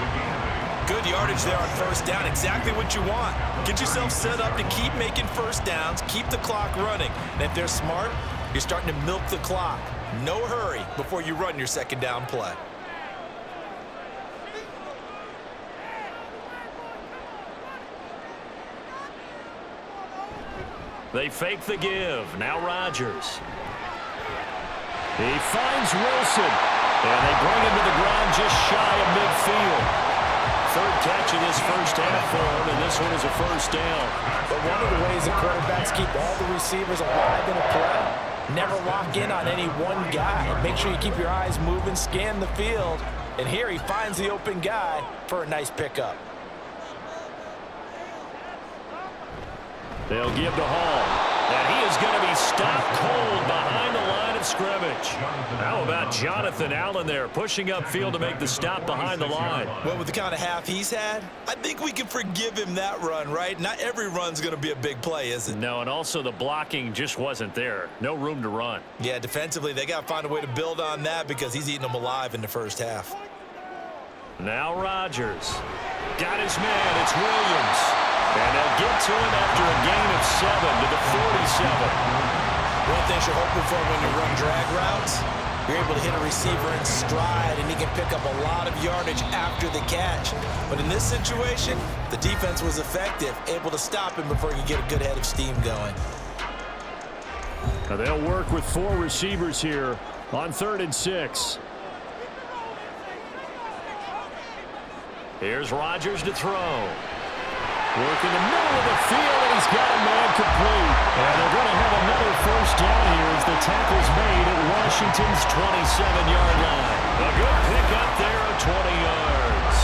Good yardage there on 1st down, exactly what you want. Get yourself set up to keep making 1st downs, keep the clock running. And if they're smart, you're starting to milk the clock. No hurry before you run your 2nd down play. They fake the give. Now Rodgers. He finds Wilson. And they bring him to the ground just shy of midfield. 3rd catch of this first half for him, and this one is a 1st down. But one of the ways the quarterbacks keep all the receivers alive in a play, never lock in on any one guy. Make sure you keep your eyes moving, scan the field. And here he finds the open guy for a nice pickup. They'll give to Hall. And he is going to be stopped cold behind the line of scrimmage. How about Jonathan Allen there pushing upfield to make the stop behind the line? Well, with the kind of half he's had, I think we can forgive him that run, right? Not every run's going to be a big play, is it? No, and also the blocking just wasn't there. No room to run. Yeah, defensively, they got to find a way to build on that because he's eating them alive in the first half. Now Rodgers. Got his man. It's Williams. And they'll get to him after a gain of 7 to the 47. One thing you're hoping for when you run drag routes, you're able to hit a receiver in stride, and he can pick up a lot of yardage after the catch. But in this situation, the defense was effective, able to stop him before he could get a good head of steam going. Now they'll work with 4 receivers here on 3rd and 6. Here's Rodgers to throw. Work in the middle of the field, and he's got a man complete. And they're going to have another first down here as the tackle's made at Washington's 27-yard line. A good pickup there of 20 yards.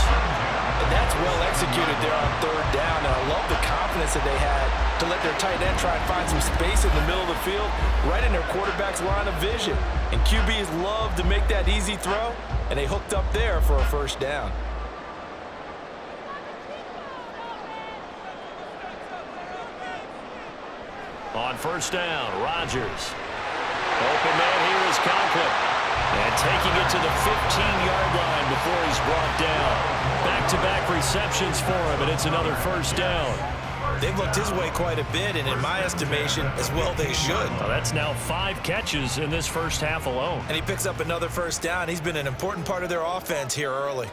And that's well executed there on 3rd down, and I love the confidence that they had to let their tight end try and find some space in the middle of the field, right in their quarterback's line of vision. And QBs love to make that easy throw, and they hooked up there for a first down. On 1st down, Rodgers. Open man here is Conklin. And taking it to the 15-yard line before he's brought down. Back-to-back receptions for him, and it's another first down. They've looked his way quite a bit, and in my estimation, as well they should. Well, that's now 5 catches in this first half alone. And he picks up another first down. He's been an important part of their offense here early.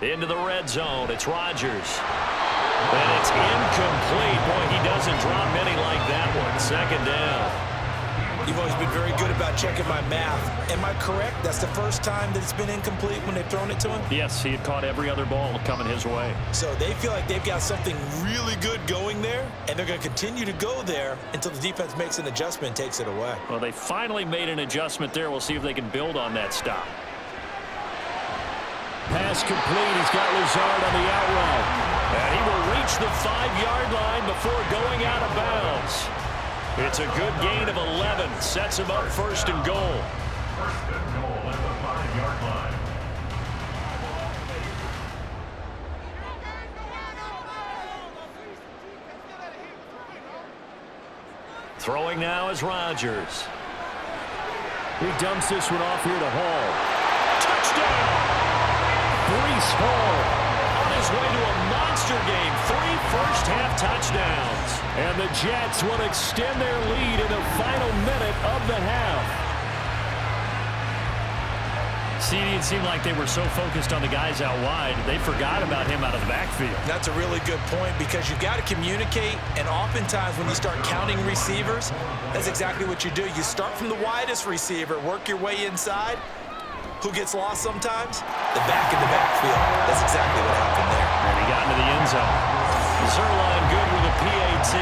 Into the red zone, it's Rodgers. And it's incomplete. Boy, he doesn't drop many like that one. 2nd down. You've always been very good about checking my math. Am I correct? That's the first time that it's been incomplete when they've thrown it to him? Yes, he had caught every other ball coming his way. So they feel like they've got something really good going there, and they're going to continue to go there until the defense makes an adjustment and takes it away. Well, they finally made an adjustment there. We'll see if they can build on that stop. Pass complete. He's got Lazard on the out route. And he will reach the 5-yard line before going out of bounds. It's a good gain of 11. Sets him up 1st and goal. 1st and goal at the 5-yard line. Throwing now is Rodgers. He dumps this one off here to Hall. Touchdown! Breece Hall. On his way to a monster game. 3 first-half touchdowns. And the Jets will extend their lead in the final minute of the half. It seemed like they were so focused on the guys out wide, they forgot about him out of the backfield. That's a really good point because you've got to communicate, and oftentimes when you start counting receivers, that's exactly what you do. You start from the widest receiver, work your way inside. Who gets lost sometimes? The back in the backfield. That's exactly what happened there. And he got into the end zone. Zerline good with a PAT.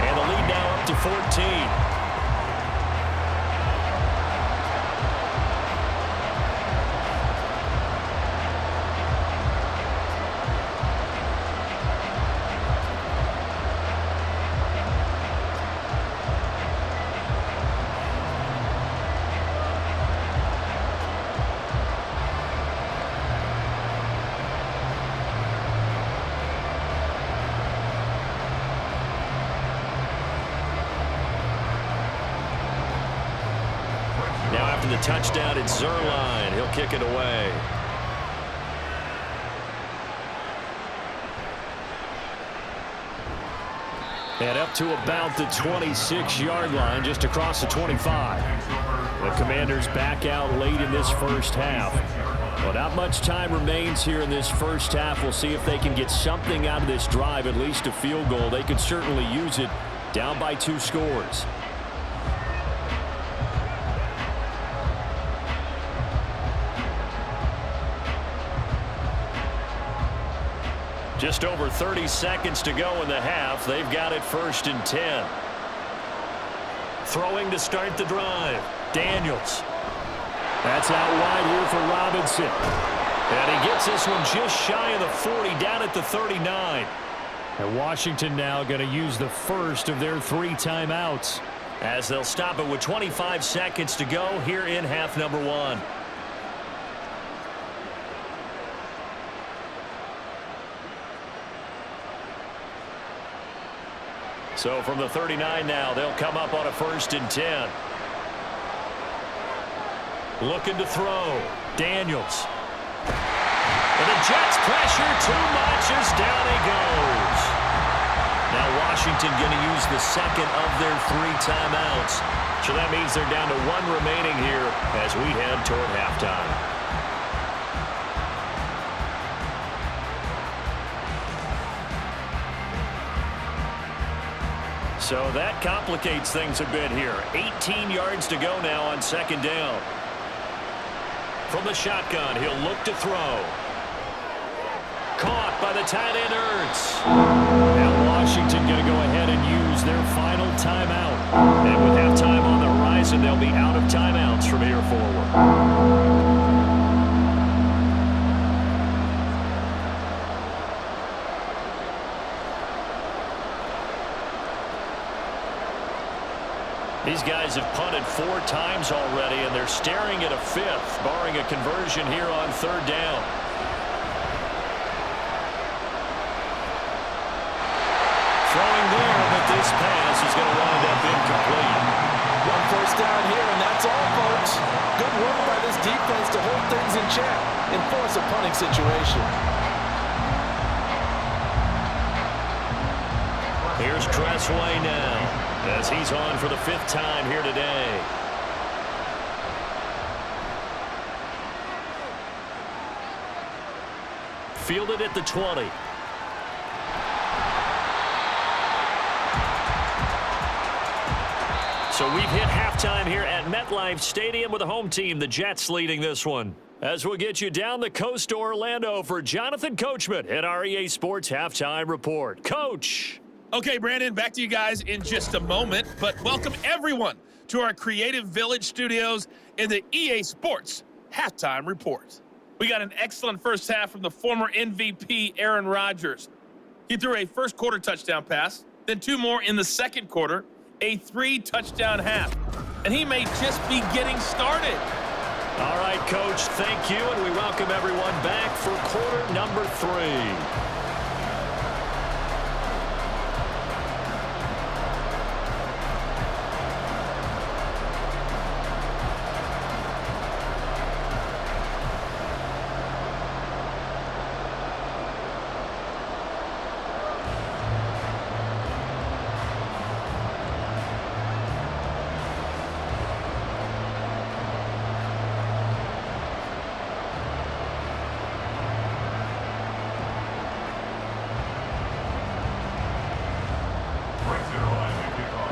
And the lead now up to 14. The touchdown, it's Zerline. He'll kick it away. And up to about the 26-yard line, just across the 25. The Commanders back out late in this first half. Well, not much time remains here in this first half. We'll see if they can get something out of this drive, at least a field goal. They could certainly use it, down by 2 scores. Just over 30 seconds to go in the half. They've got it 1st and 10. Throwing to start the drive. Daniels. That's out wide here for Robinson. And he gets this one just shy of the 40, down at the 39. And Washington now going to use the first of their 3 timeouts, as they'll stop it with 25 seconds to go here in half number 1. So from the 39 now, they'll come up on a 1st and 10. Looking to throw. Daniels. Jets pressure too much as down he goes. Now Washington going to use the second of their 3 timeouts. So that means they're down to 1 remaining here as we head toward halftime. So that complicates things a bit here. 18 yards to go now on second down. From the shotgun, he'll look to throw. Caught by the tight end Ertz. Now Washington going to go ahead and use their final timeout. And with halftime on the horizon, they'll be out of timeouts from here forward. These guys have punted 4 times already, and they're staring at a 5th, barring a conversion here on third down. Throwing there, but this pass is going to wind up incomplete. 1 first down here, and that's all, folks. Good work by this defense to hold things in check and force a punting situation. Here's Tressway now, as he's on for the 5th time here today. Fielded at the 20. So we've hit halftime here at MetLife Stadium with the home team, the Jets, leading this one. As we'll get you down the coast to Orlando for Jonathan Coachman at our EA Sports Halftime Report. Coach. Okay, Brandon, back to you guys in just a moment, but welcome everyone to our Creative Village studios in the EA Sports Halftime Report. We got an excellent first half from the former MVP Aaron Rodgers. He threw a first quarter touchdown pass, then 2 more in the second quarter, a 3-touchdown half, and he may just be getting started. All right, Coach, thank you, and we welcome everyone back for quarter number 3.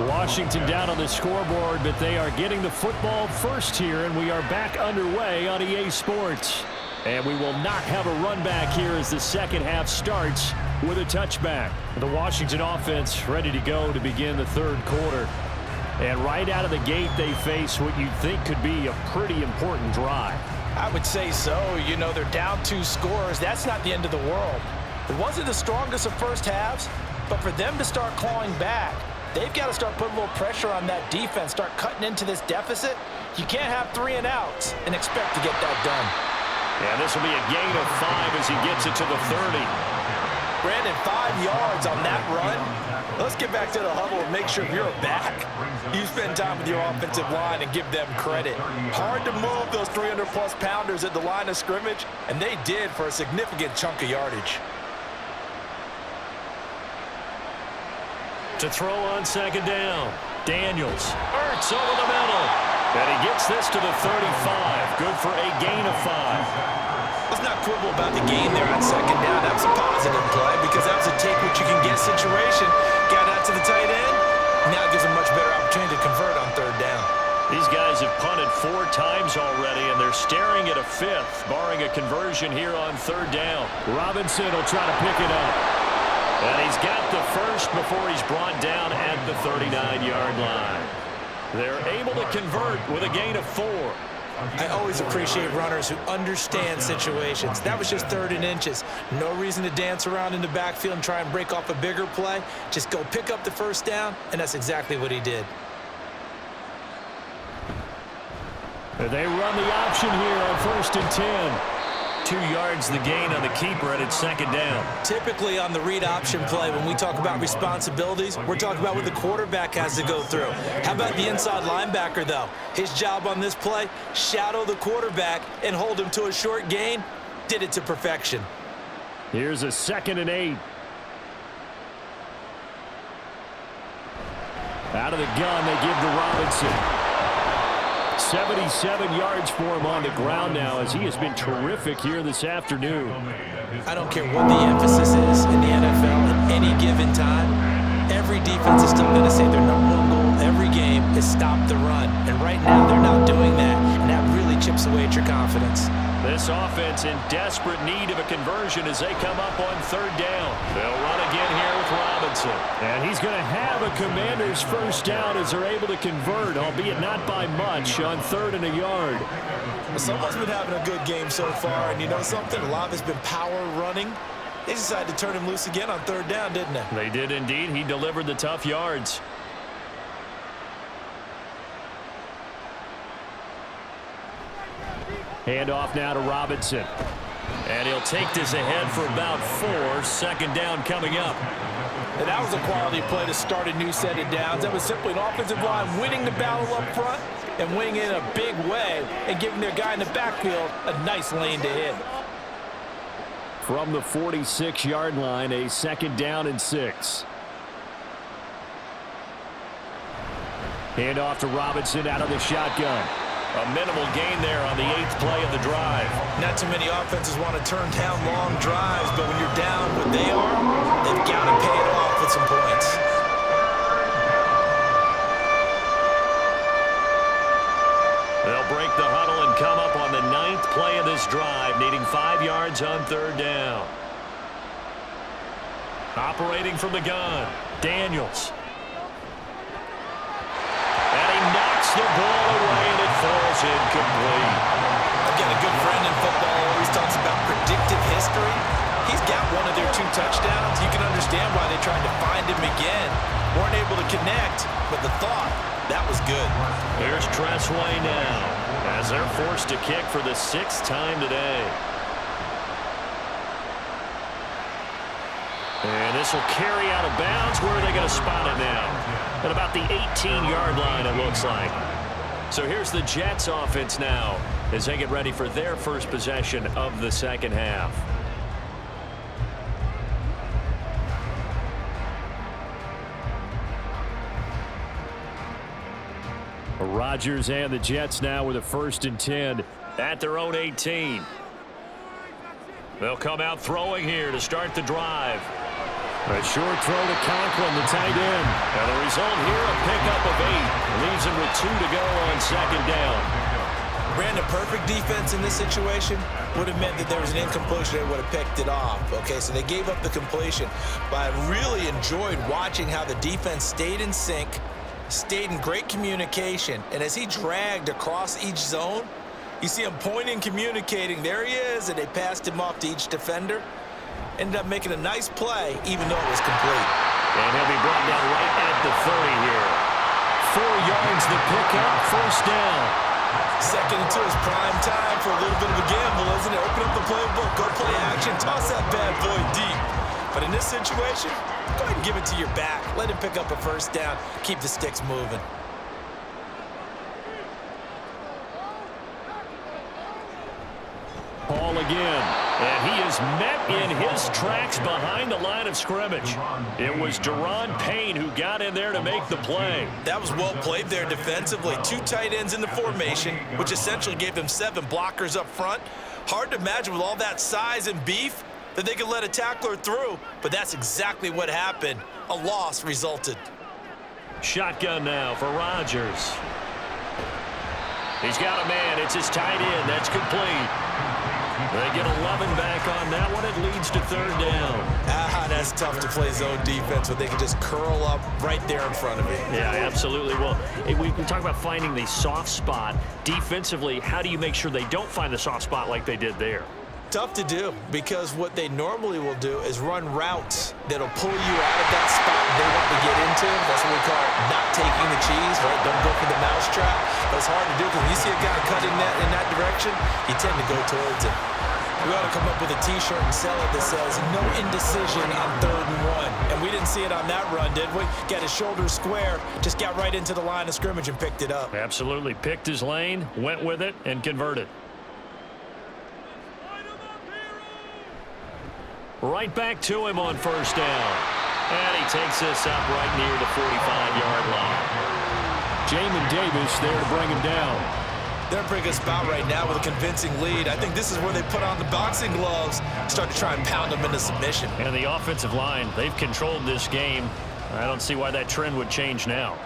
Washington down on the scoreboard, but they are getting the football first here, and we are back underway on EA Sports. And we will not have a run back here as the second half starts with a touchback. The Washington offense ready to go to begin the third quarter. And right out of the gate, they face what you'd think could be a pretty important drive. I would say so. You know, they're down 2 scores. That's not the end of the world. It wasn't the strongest of first halves, but for them to start clawing back, they've got to start putting a little pressure on that defense, start cutting into this deficit. You can't have 3 and outs and expect to get that done. And this will be a gain of 5 as he gets it to the 30. Brandon, 5 yards on that run. Let's get back to the huddle and make sure you're back. You spend time with your offensive line and give them credit. Hard to move those 300-plus pounders at the line of scrimmage, and they did for a significant chunk of yardage. To throw on second down, Daniels. Ertz over the middle. And he gets this to the 35. Good for a gain of 5. Let's not quibble about the gain there on second down. That was a positive play because that was a take-what-you-can-get situation. Got out to the tight end. Now it gives a much better opportunity to convert on third down. These guys have punted 4 times already, and they're staring at a 5th, barring a conversion here on third down. Robinson will try to pick it up. And he's got the first before he's brought down at the 39-yard line. They're able to convert with a gain of 4. I always appreciate runners who understand situations. That was just 3rd and inches. No reason to dance around in the backfield and try and break off a bigger play. Just go pick up the first down, and that's exactly what he did. They run the option here on 1st and 10. 2 yards the gain on the keeper, and it's second down. Typically on the read option play, when we talk about responsibilities, we're talking about what the quarterback has to go through. How about the inside linebacker, though? His job on this play, shadow the quarterback and hold him to a short gain. Did it to perfection. Here's a 2nd and 8. Out of the gun, they give to Robinson. 77 yards for him on the ground now, as he has been terrific here this afternoon. I don't care what the emphasis is in the NFL at any given time. Every defense is still going to say their number one goal every game is stop the run. And right now, they're not doing that, and that really chips away at your confidence. This offense in desperate need of a conversion as they come up on 3rd down. They'll run again here with Robinson. And he's going to have a Commanders first down as they're able to convert, albeit not by much, on 3rd and a yard. Someone's been having a good game so far, and you know something? A lot of it's been power running. They decided to turn him loose again on 3rd down, didn't they? They did indeed. He delivered the tough yards. Handoff now to Robinson. And he'll take this ahead for about 4. 2nd down coming up. And that was a quality play to start a new set of downs. That was simply an offensive line winning the battle up front and winning it in a big way and giving their guy in the backfield a nice lane to hit. From the 46-yard line, a 2nd down and 6. Handoff to Robinson out of the shotgun. A minimal gain there on the 8th play of the drive. Not too many offenses want to turn down long drives, but when you're down what they are, they've got to pay it off with some points. They'll break the huddle and come up on the 9th play of this drive, needing 5 yards on 3rd down. Operating from the gun, Daniels. And he knocks the ball away, and it falls incomplete. I've got a good friend in football who always talks about predictive history. He's got one of their 2 touchdowns. You can understand why they tried to find him again. Weren't able to connect, but the thought, that was good. Here's Tressway now, as they're forced to kick for the 6th time today. And this will carry out of bounds. Where are they going to spot it now? At about the 18-yard line, it looks like. So here's the Jets offense now as they get ready for their first possession of the 2nd half. Rodgers and the Jets now with a 1st and 10 at their own 18. They'll come out throwing here to start the drive. A short throw to Conklin, the tight end. And the result here, a pickup of 8. Leaves him with 2 to go on 2nd down. Brandon, perfect defense in this situation would have meant that there was an incompletion. They would have picked it off. Okay, so they gave up the completion. But I really enjoyed watching how the defense stayed in sync, stayed in great communication. And as he dragged across each zone, you see him pointing, communicating. There he is, and they passed him off to each defender. Ended up making a nice play, even though it was complete. And he'll be brought down right at the 30 here. 4 yards the pickup, 1st down. 2nd and 2 is prime time for a little bit of a gamble, isn't it? Open up the playbook, go play action, toss that bad boy deep. But in this situation, go ahead and give it to your back. Let him pick up a 1st down, keep the sticks moving. Ball again, and he is met in his tracks behind the line of scrimmage. It was Deron Payne who got in there to make the play. That was well played there defensively. 2 tight ends in the formation, which essentially gave them 7 blockers up front. Hard to imagine with all that size and beef that they could let a tackler through, but that's exactly what happened. A loss resulted. Shotgun now for Rodgers. He's got a man. It's his tight end. That's complete. They get 11 back on that one. It leads to 3rd down. That's tough to play zone defense when they can just curl up right there in front of you. Yeah, absolutely. Well, we talk about finding the soft spot. Defensively, how do you make sure they don't find the soft spot like they did there? Tough to do, because what they normally will do is run routes that'll pull you out of that spot they want to get into. That's what we call not taking the cheese, right? Don't go for the mousetrap. But it's hard to do because when you see a guy cutting that in that direction, you tend to go towards it. We ought to come up with a T-shirt and sell it that says, no indecision on 3rd and 1. And we didn't see it on that run, did we? Got his shoulders square, just got right into the line of scrimmage and picked it up. Absolutely. Picked his lane, went with it, and converted. Right back to him on first down. And he takes this up right near the 45-yard line. Jamin Davis there to bring him down. They're in a pretty good spot right now with a convincing lead. I think this is where they put on the boxing gloves, start to try and pound them into submission. And the offensive line, they've controlled this game. I don't see why that trend would change now.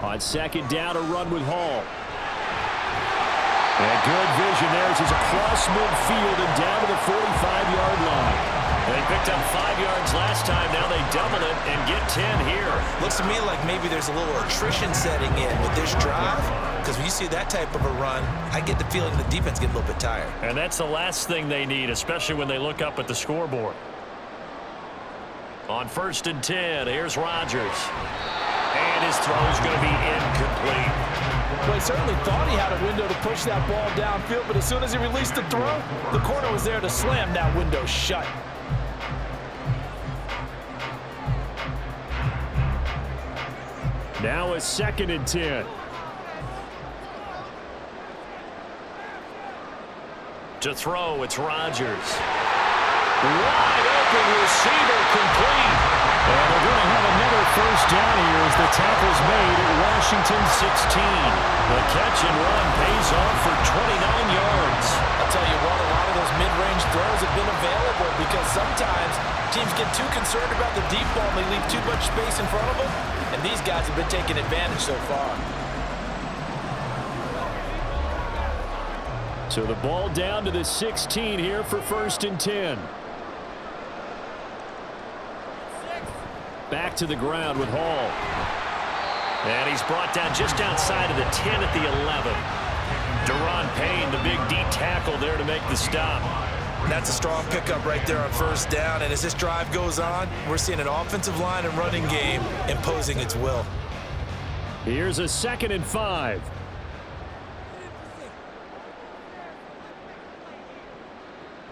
On second down, a run with Hall. And good vision there as he's across midfield and down to the 45-yard line. They picked up 5 yards last time. Now they double it and get 10 here. Looks to me like maybe there's a little attrition setting in with this drive, because when you see that type of a run, I get the feeling the defense gets a little bit tired. And that's the last thing they need, especially when they look up at the scoreboard. On 1st and 10, here's Rodgers. And his throw's going to be incomplete. Well, he certainly thought he had a window to push that ball downfield, but as soon as he released the throw, the corner was there to slam that window shut. Now a 2nd and 10. To throw, it's Rodgers. Wide open receiver complete. And they're going to have another first down here as the tackle's made at Washington 16. The catch and run pays off for 29 yards. I'll tell you what, a lot of those mid-range throws have been available because sometimes teams get too concerned about the deep ball and they leave too much space in front of them. And these guys have been taking advantage so far. So the ball down to the 16 here for 1st and 10. Back to the ground with Hall. And he's brought down just outside of the 10 at the 11. Deron Payne, the big D tackle there to make the stop. That's a strong pickup right there on first down. And as this drive goes on, we're seeing an offensive line and running game imposing its will. Here's a 2nd and 5.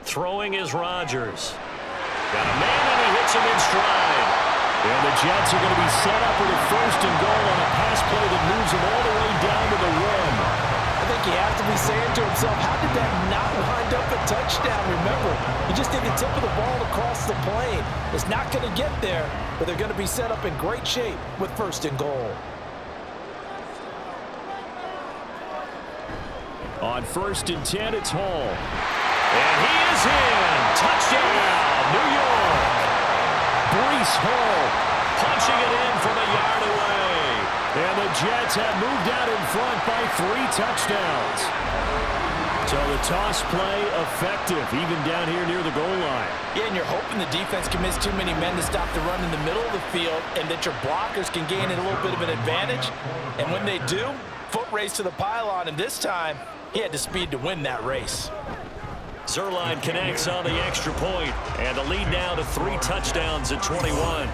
Throwing is Rodgers. Got a man and he hits him in stride. And the Jets are going to be set up with a 1st and goal on a pass play that moves them all the way down to the 1. I think he has to be saying to himself, how did that not wind up a touchdown? Remember, he just did the tip of the ball across the plane. It's not going to get there, but they're going to be set up in great shape with 1st and goal. On 1st and 10, it's Hall. And he is in. Touchdown, New York. Breece Hall punching it in from a yard away. And the Jets have moved out in front by 3 touchdowns. So the toss play effective, even down here near the goal line. Yeah, and you're hoping the defense can miss too many men to stop the run in the middle of the field and that your blockers can gain a little bit of an advantage. And when they do, foot race to the pylon, and this time, he had the speed to win that race. Zuerlein connects on the extra point, and the lead now to 3 touchdowns at 21.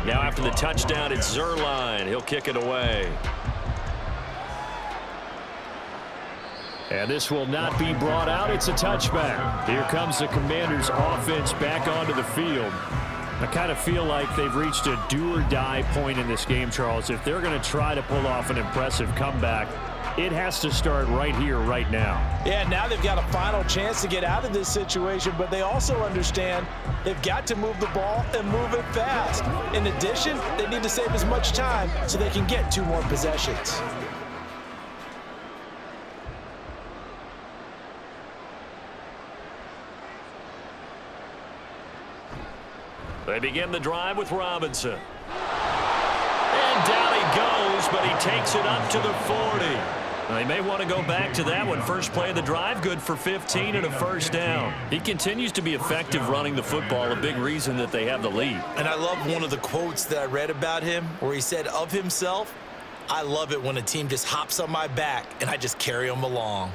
Now after the touchdown, it's Zuerlein. He'll kick it away. And this will not be brought out. It's a touchback. Here comes the Commanders' offense back onto the field. I kind of feel like they've reached a do-or-die point in this game, Charles. If they're going to try to pull off an impressive comeback, it has to start right here, right now. Yeah, now they've got a final chance to get out of this situation, but they also understand they've got to move the ball and move it fast. In addition, they need to save as much time so they can get 2 more possessions. They begin the drive with Robinson. And down he goes, but he takes it up to the 40. They may want to go back to that one. First play of the drive, good for 15 and a first down. He continues to be effective running the football, a big reason that they have the lead. And I love one of the quotes that I read about him where he said of himself, I love it when a team just hops on my back and I just carry them along.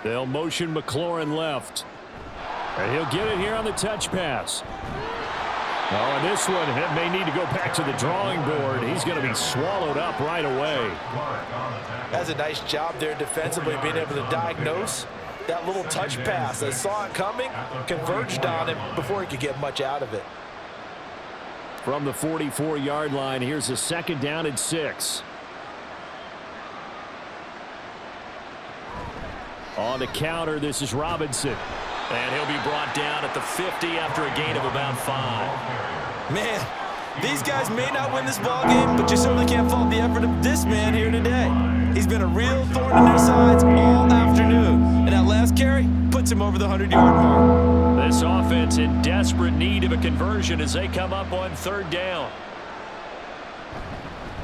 They'll motion McLaurin left. And he'll get it here on the touch pass. Oh, and this one may need to go back to the drawing board. He's going to be swallowed up right away. That's a nice job there defensively, being able to diagnose that little touch pass. They saw it coming, converged on him before he could get much out of it. From the 44-yard line, here's a 2nd down and 6. On the counter, this is Robinson. And he'll be brought down at the 50 after a gain of about 5. Man, these guys may not win this ball game, but you certainly can't fault the effort of this man here today. He's been a real thorn in their sides all afternoon. And that last carry puts him over the 100-yard mark. This offense in desperate need of a conversion as they come up on 3rd down.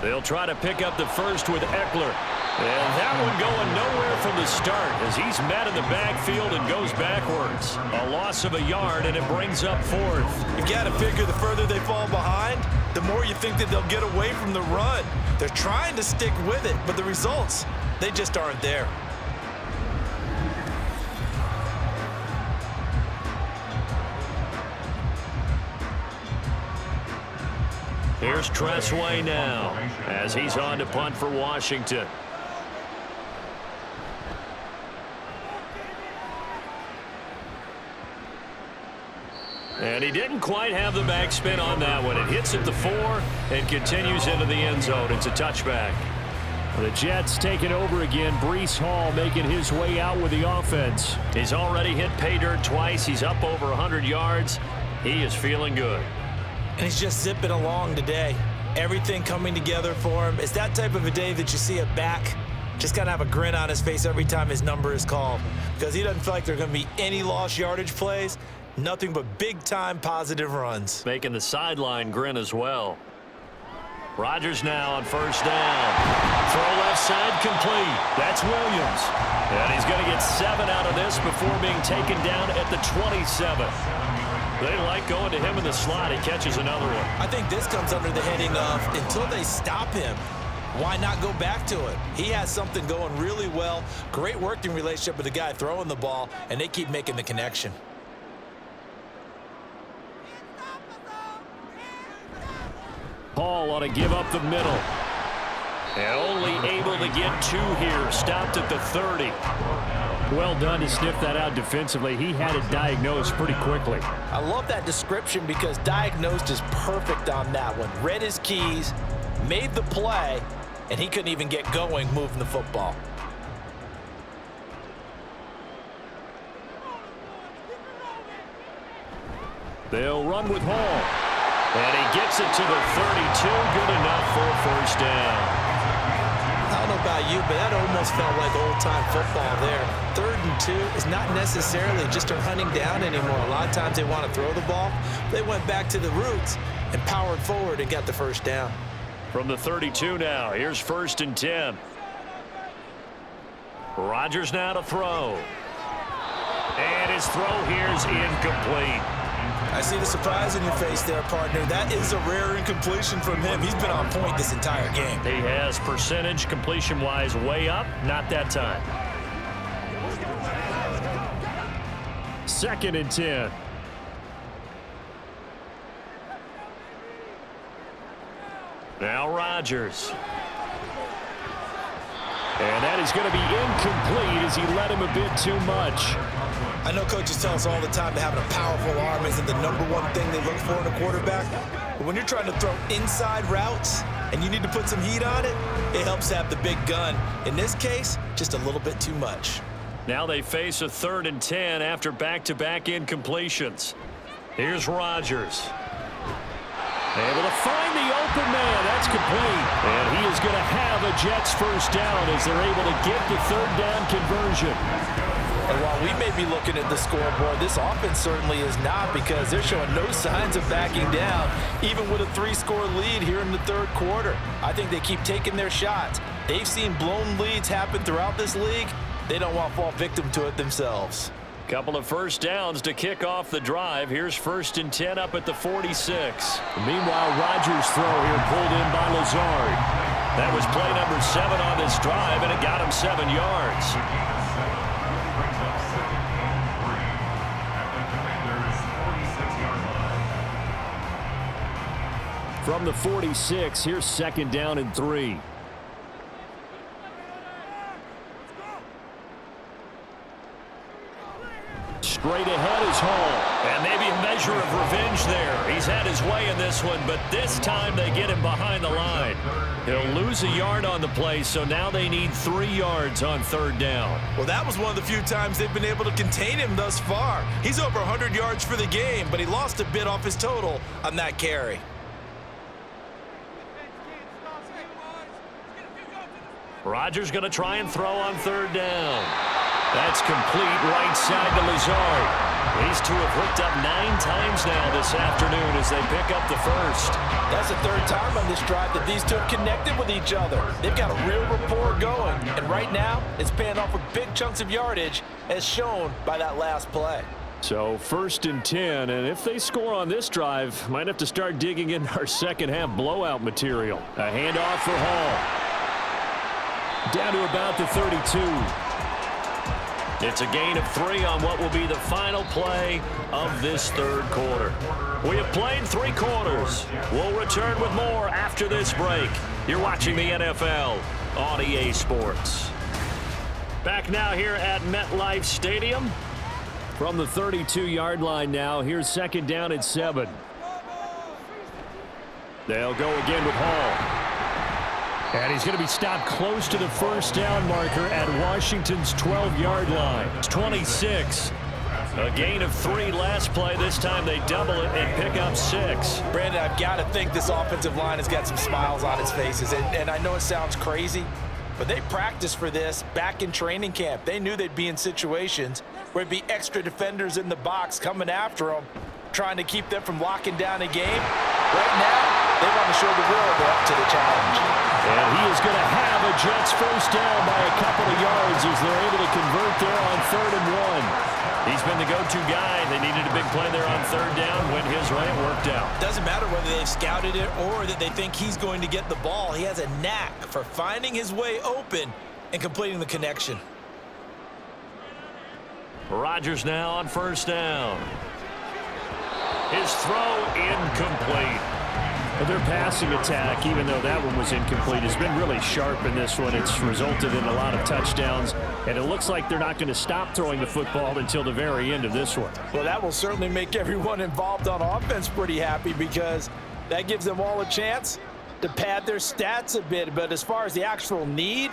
They'll try to pick up the first with Eckler. And that one going nowhere from the start as he's met in the backfield and goes backwards. A loss of a yard, and it brings up 4th. You've got to figure the further they fall behind, the more you think that they'll get away from the run. They're trying to stick with it, but the results, they just aren't there. Here's Tressway now as he's on to punt for Washington. And he didn't quite have the backspin on that one. It hits at the 4 and continues into the end zone. It's a touchback. The Jets taking over again. Breece Hall making his way out with the offense. He's already hit pay dirt twice. He's up over 100 yards. He is feeling good. And he's just zipping along today. Everything coming together for him. It's that type of a day that you see a back just kind of have a grin on his face every time his number is called, because he doesn't feel like there are going to be any lost yardage plays. Nothing but big-time positive runs. Making the sideline grin as well. Rodgers now on 1st down. Throw left side complete. That's Williams. And he's going to get 7 out of this before being taken down at the 27. They like going to him in the slot. He catches another one. I think this comes under the heading of until they stop him, why not go back to it? He has something going really well. Great working relationship with the guy throwing the ball, and they keep making the connection. Paul ought to give up the middle. And only able to get 2 here. Stopped at the 30. Well done to sniff that out defensively. He had it diagnosed pretty quickly. I love that description because diagnosed is perfect on that one. Read his keys, made the play, and he couldn't even get going moving the football. They'll run with Hall. And he gets it to the 32. Good enough for a 1st down. I don't know about you, but that almost felt like old-time football there. 3rd and 2 is not necessarily just a running down anymore. A lot of times they want to throw the ball. They went back to the roots and powered forward and got the 1st down. From the 32 now, here's 1st and 10. Rodgers now to throw. And his throw here's incomplete. I see the surprise in your face there, partner. That is a rare incompletion from him. He's been on point this entire game. He has percentage completion-wise way up. Not that time. 2nd and 10. Now Rodgers. And that is going to be incomplete as he let him a bit too much. I know coaches tell us all the time that having a powerful arm isn't the #1 thing they look for in a quarterback. But when you're trying to throw inside routes and you need to put some heat on it, it helps to have the big gun. In this case, just a little bit too much. Now they face a 3rd and 10 after back-to-back incompletions. Here's Rodgers. Able to find the open man. That's complete. And he is going to have a Jets 1st down as they're able to get the 3rd down conversion. And while we may be looking at the scoreboard, this offense certainly is not, because they're showing no signs of backing down, even with a 3-score lead here in the 3rd quarter. I think they keep taking their shots. They've seen blown leads happen throughout this league. They don't want to fall victim to it themselves. Couple of 1st downs to kick off the drive. Here's 1st and 10 up at the 46. Meanwhile, Rodgers' throw here pulled in by Lazard. That was play number 7 on this drive, and it got him 7 yards. Brings up 2nd and 3 at the Commanders' 46-yard line. From the 46, here's 2nd down and 3. Straight ahead is Hall. And maybe a measure of revenge there. He's had his way in this one, but this time they get him behind the line. He'll lose a yard on the play, so now they need 3 yards on 3rd down. Well, that was one of the few times they've been able to contain him thus far. He's over 100 yards for the game, but he lost a bit off his total on that carry. Rodgers going to try and throw on 3rd down. That's complete right side to Lazard. These two have hooked up 9 times now this afternoon as they pick up the first. That's the 3rd time on this drive that these two have connected with each other. They've got a real rapport going, and right now it's paying off with big chunks of yardage as shown by that last play. So 1st and 10, and if they score on this drive, might have to start digging in our second half blowout material. A handoff for Hall. Down to about the 32. It's a gain of 3 on what will be the final play of this 3rd quarter. We have played 3 quarters. We'll return with more after this break. You're watching the NFL on EA Sports. Back now here at MetLife Stadium. From the 32-yard line now, here's 2nd down and 7. They'll go again with Hall. And he's going to be stopped close to the 1st down marker at Washington's 12-yard line. It's 26. A gain of 3 last play. This time they double it and pick up 6. Brandon, I've got to think this offensive line has got some smiles on its faces. And I know it sounds crazy, but they practiced for this back in training camp. They knew they'd be in situations where it'd be extra defenders in the box coming after them, trying to keep them from locking down a game. Right now, they want to show the will they're up to the challenge. And he is going to have a Jets 1st down by a couple of yards as they're able to convert there on 3rd and 1. He's been the go-to guy. They needed a big play there on 3rd down. Went his way, it worked out. Doesn't matter whether they've scouted it or that they think he's going to get the ball. He has a knack for finding his way open and completing the connection. Rodgers now on 1st down. His throw incomplete. Their passing attack, even though that one was incomplete, has been really sharp in this one. It's resulted in a lot of touchdowns, and it looks like they're not going to stop throwing the football until the very end of this one. Well, that will certainly make everyone involved on offense pretty happy because that gives them all a chance to pad their stats a bit. But as far as the actual need,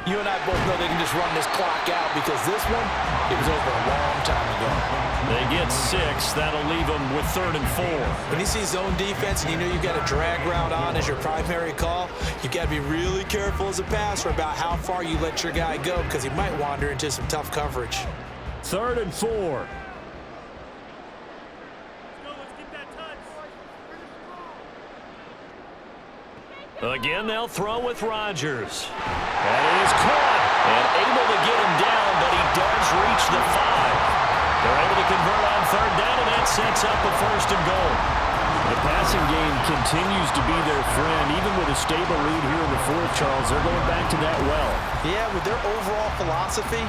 you and I both know they can just run this clock out because this one, it was over a long time ago. They get 6. That'll leave them with 3rd and 4. When you see zone defense and you know you've got a drag route on as your primary call, you've got to be really careful as a passer about how far you let your guy go because he might wander into some tough coverage. 3rd and 4. Again, they'll throw with Rodgers. And it is caught and able to get him down, but he does reach the 5. They're able to convert on 3rd down, and that sets up a 1st and goal. The passing game continues to be their friend. Even with a stable lead here in the 4th, Charles, they're going back to that well. Yeah, with their overall philosophy,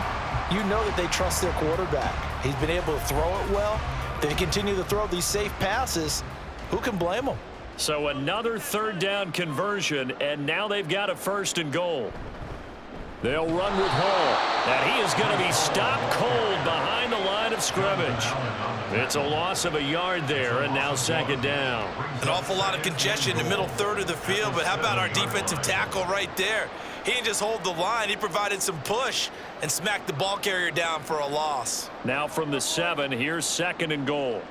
you know that they trust their quarterback. He's been able to throw it well. They continue to throw these safe passes. Who can blame them? So another 3rd down conversion, and now they've got a 1st and goal. They'll run with Hall, and he is going to be stopped cold behind the line of scrimmage. It's a loss of a yard there, and now 2nd down. An awful lot of congestion in the middle 3rd of the field, but how about our defensive tackle right there? He didn't just hold the line, he provided some push and smacked the ball carrier down for a loss. Now from the 7, here's 2nd and goal.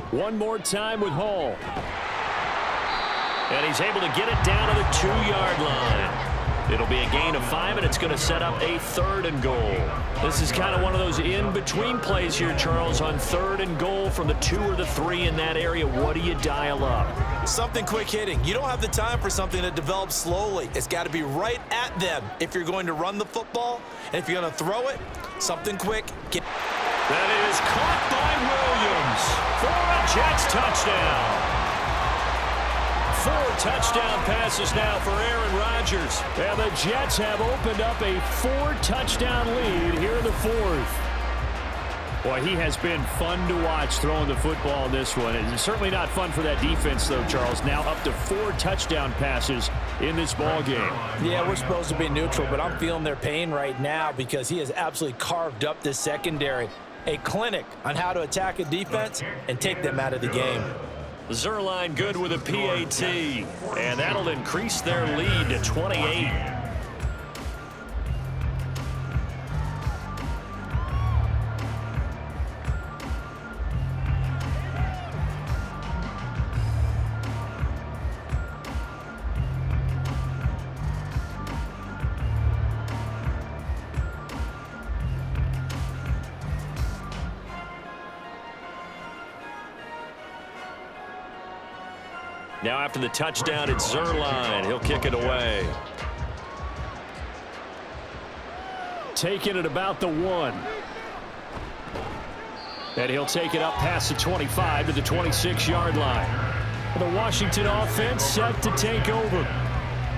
One more time with Hall. And he's able to get it down to the 2-yard line. It'll be a gain of 5, and it's going to set up a 3rd and goal. This is kind of one of those in-between plays here, Charles, on 3rd and goal from the 2 or the 3 in that area. What do you dial up? Something quick hitting. You don't have the time for something that develops slowly. It's got to be right at them if you're going to run the football. And if you're going to throw it, something quick. That is caught by Williams for a Jets touchdown. 4 touchdown passes now for Aaron Rodgers. And the Jets have opened up a 4-touchdown lead here in the 4th. Boy, he has been fun to watch throwing the football in this one. It's certainly not fun for that defense, though, Charles. Now up to 4 touchdown passes in this ball game. Yeah, we're supposed to be neutral, but I'm feeling their pain right now because he has absolutely carved up this secondary. A clinic on how to attack a defense and take them out of the game. Zerline good with a PAT, and that'll increase their lead to 28. Now after the touchdown, it's Zerline. He'll kick it away. Taking it about the 1. And he'll take it up past the 25 to the 26-yard line. The Washington offense set to take over.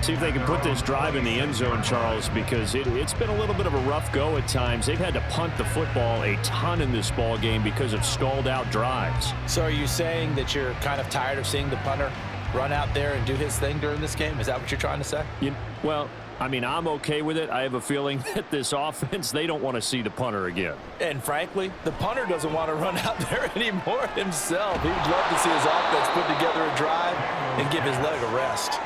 See if they can put this drive in the end zone, Charles, because it's been a little bit of a rough go at times. They've had to punt the football a ton in this ball game because of stalled out drives. So are you saying that you're kind of tired of seeing the punter run out there and do his thing during this game? Is that what you're trying to say? Well, I mean, I'm okay with it. I have a feeling that this offense, they don't want to see the punter again. And frankly, the punter doesn't want to run out there anymore himself. He would love to see his offense put together a drive and give his leg a rest.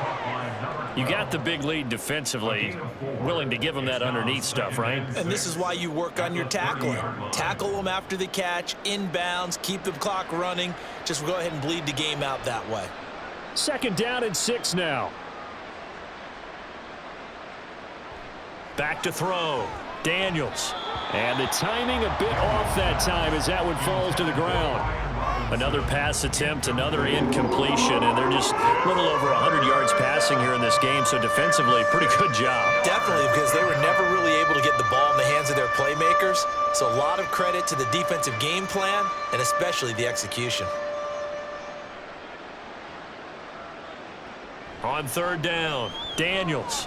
You got the big lead defensively, willing to give them that underneath stuff, right? And this is why you work on your tackling. Tackle them after the catch, inbounds, keep the clock running. Just go ahead and bleed the game out that way. 2nd down and 6 now. Back to throw. Daniels. And the timing a bit off that time as that one falls to the ground. Another pass attempt, another incompletion, and they're just a little over 100 yards passing here in this game, so defensively, pretty good job. Definitely, because they were never really able to get the ball in the hands of their playmakers, so a lot of credit to the defensive game plan and especially the execution. On 3rd down, Daniels.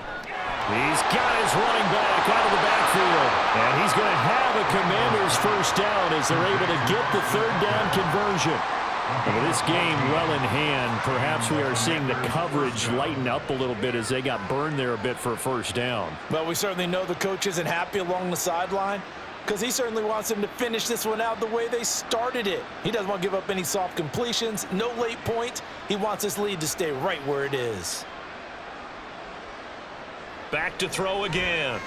He's got his running back out of the backfield. And he's going to have a Commanders 1st down as they're able to get the 3rd down conversion. And with this game well in hand, perhaps we are seeing the coverage lighten up a little bit as they got burned there a bit for a 1st down. Well, we certainly know the coach isn't happy along the sideline because he certainly wants them to finish this one out the way they started it. He doesn't want to give up any soft completions, no late points. He wants this lead to stay right where it is. Back to throw again.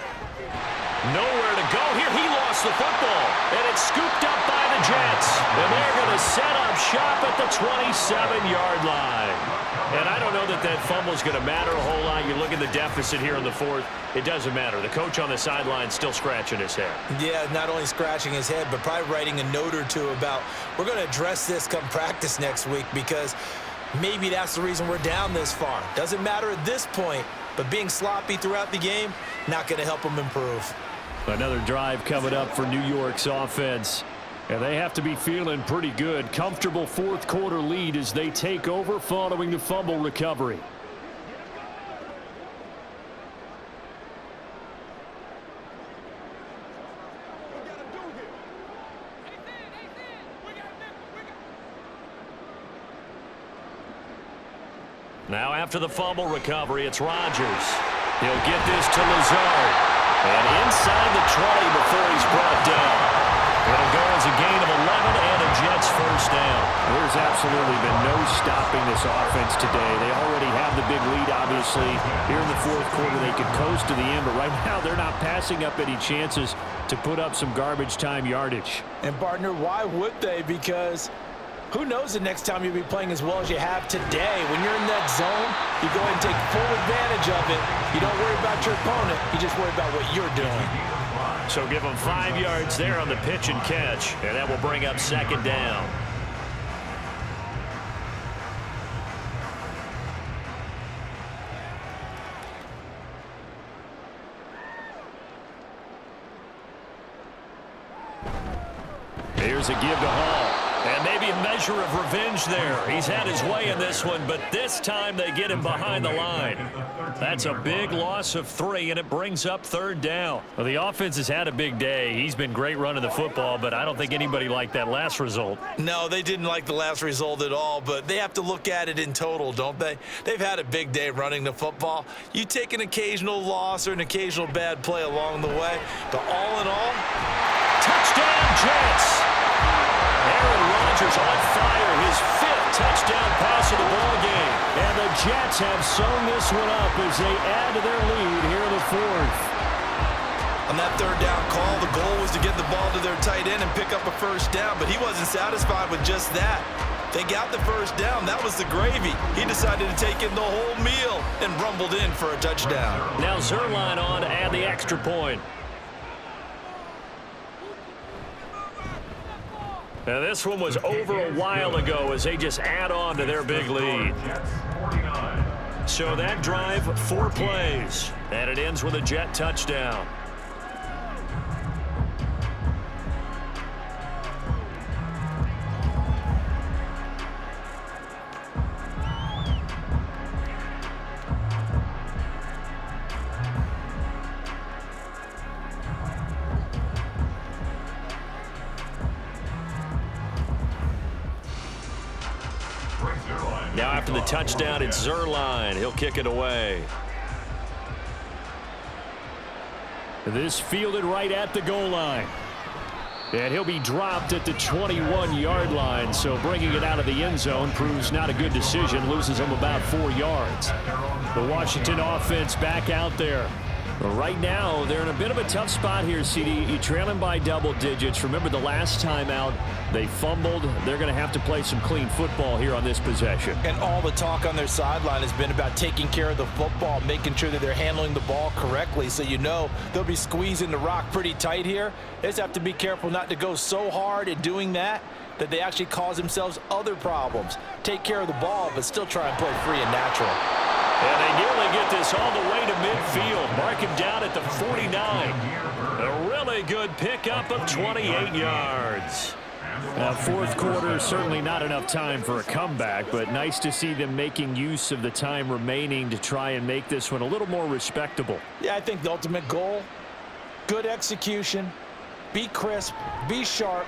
Nowhere to go here. He lost the football, and it's scooped up by the Jets. And they're going to set up shop at the 27-yard line. And I don't know that that fumble is going to matter a whole lot. You look at the deficit here in the 4th. It doesn't matter. The coach on the sideline still scratching his head. Yeah, not only scratching his head, but probably writing a note or two about we're going to address this come practice next week because maybe that's the reason we're down this far. Doesn't matter at this point. But being sloppy throughout the game, not going to help them improve. Another drive coming up for New York's offense. And they have to be feeling pretty good. Comfortable 4th quarter lead as they take over following the fumble recovery. Now after the fumble recovery, it's Rodgers. He'll get this to Lazard. And inside the 20 before he's brought down. It'll go as a gain of 11 and a Jets 1st down. There's absolutely been no stopping this offense today. They already have the big lead, obviously. Here in the 4th quarter, they could coast to the end. But right now, they're not passing up any chances to put up some garbage time yardage. And, partner, why would they? Because who knows the next time you'll be playing as well as you have today. When you're in that zone, you go ahead and take full advantage of it. You don't worry about your opponent. You just worry about what you're doing. So give them 5 yards there on the pitch and catch, and that will bring up 2nd down. Here's a give to Hall. And maybe a measure of revenge there. He's had his way in this one, but this time they get him behind the line. That's a big loss of 3, and it brings up 3rd down. Well, the offense has had a big day. He's been great running the football, but I don't think anybody liked that last result. No, they didn't like the last result at all, but they have to look at it in total, don't they? They've had a big day running the football. You take an occasional loss or an occasional bad play along the way, but all in all, touchdown Jets! Aaron Rodgers on fire, his 5th touchdown pass of the ball game. And the Jets have sewn this one up as they add to their lead here in the 4th. On that 3rd down call, the goal was to get the ball to their tight end and pick up a 1st down, but he wasn't satisfied with just that. They got the 1st down. That was the gravy. He decided to take in the whole meal and rumbled in for a touchdown. Now Zerline on to add the extra point. Now this one was over a while ago as they just add on to their big lead. So that drive, 4 plays, and it ends with a Jet touchdown. Now after the touchdown, it's Zerline. He'll kick it away. This fielded right at the goal line. And he'll be dropped at the 21-yard line, so bringing it out of the end zone proves not a good decision, loses him about 4 yards. The Washington offense back out there. But right now, they're in a bit of a tough spot here, CD. You trail them by double digits. Remember the last time out, they fumbled. They're going to have to play some clean football here on this possession. And all the talk on their sideline has been about taking care of the football, making sure that they're handling the ball correctly. So you know they'll be squeezing the rock pretty tight here. They just have to be careful not to go so hard at doing that they actually cause themselves other problems. Take care of the ball, but still try and play free and natural. And they nearly get this all the way to midfield. Mark him down at the 49. A really good pickup of 28 yards. Now, 4th quarter, certainly not enough time for a comeback, but nice to see them making use of the time remaining to try and make this one a little more respectable. Yeah, I think the ultimate goal, good execution, be crisp, be sharp,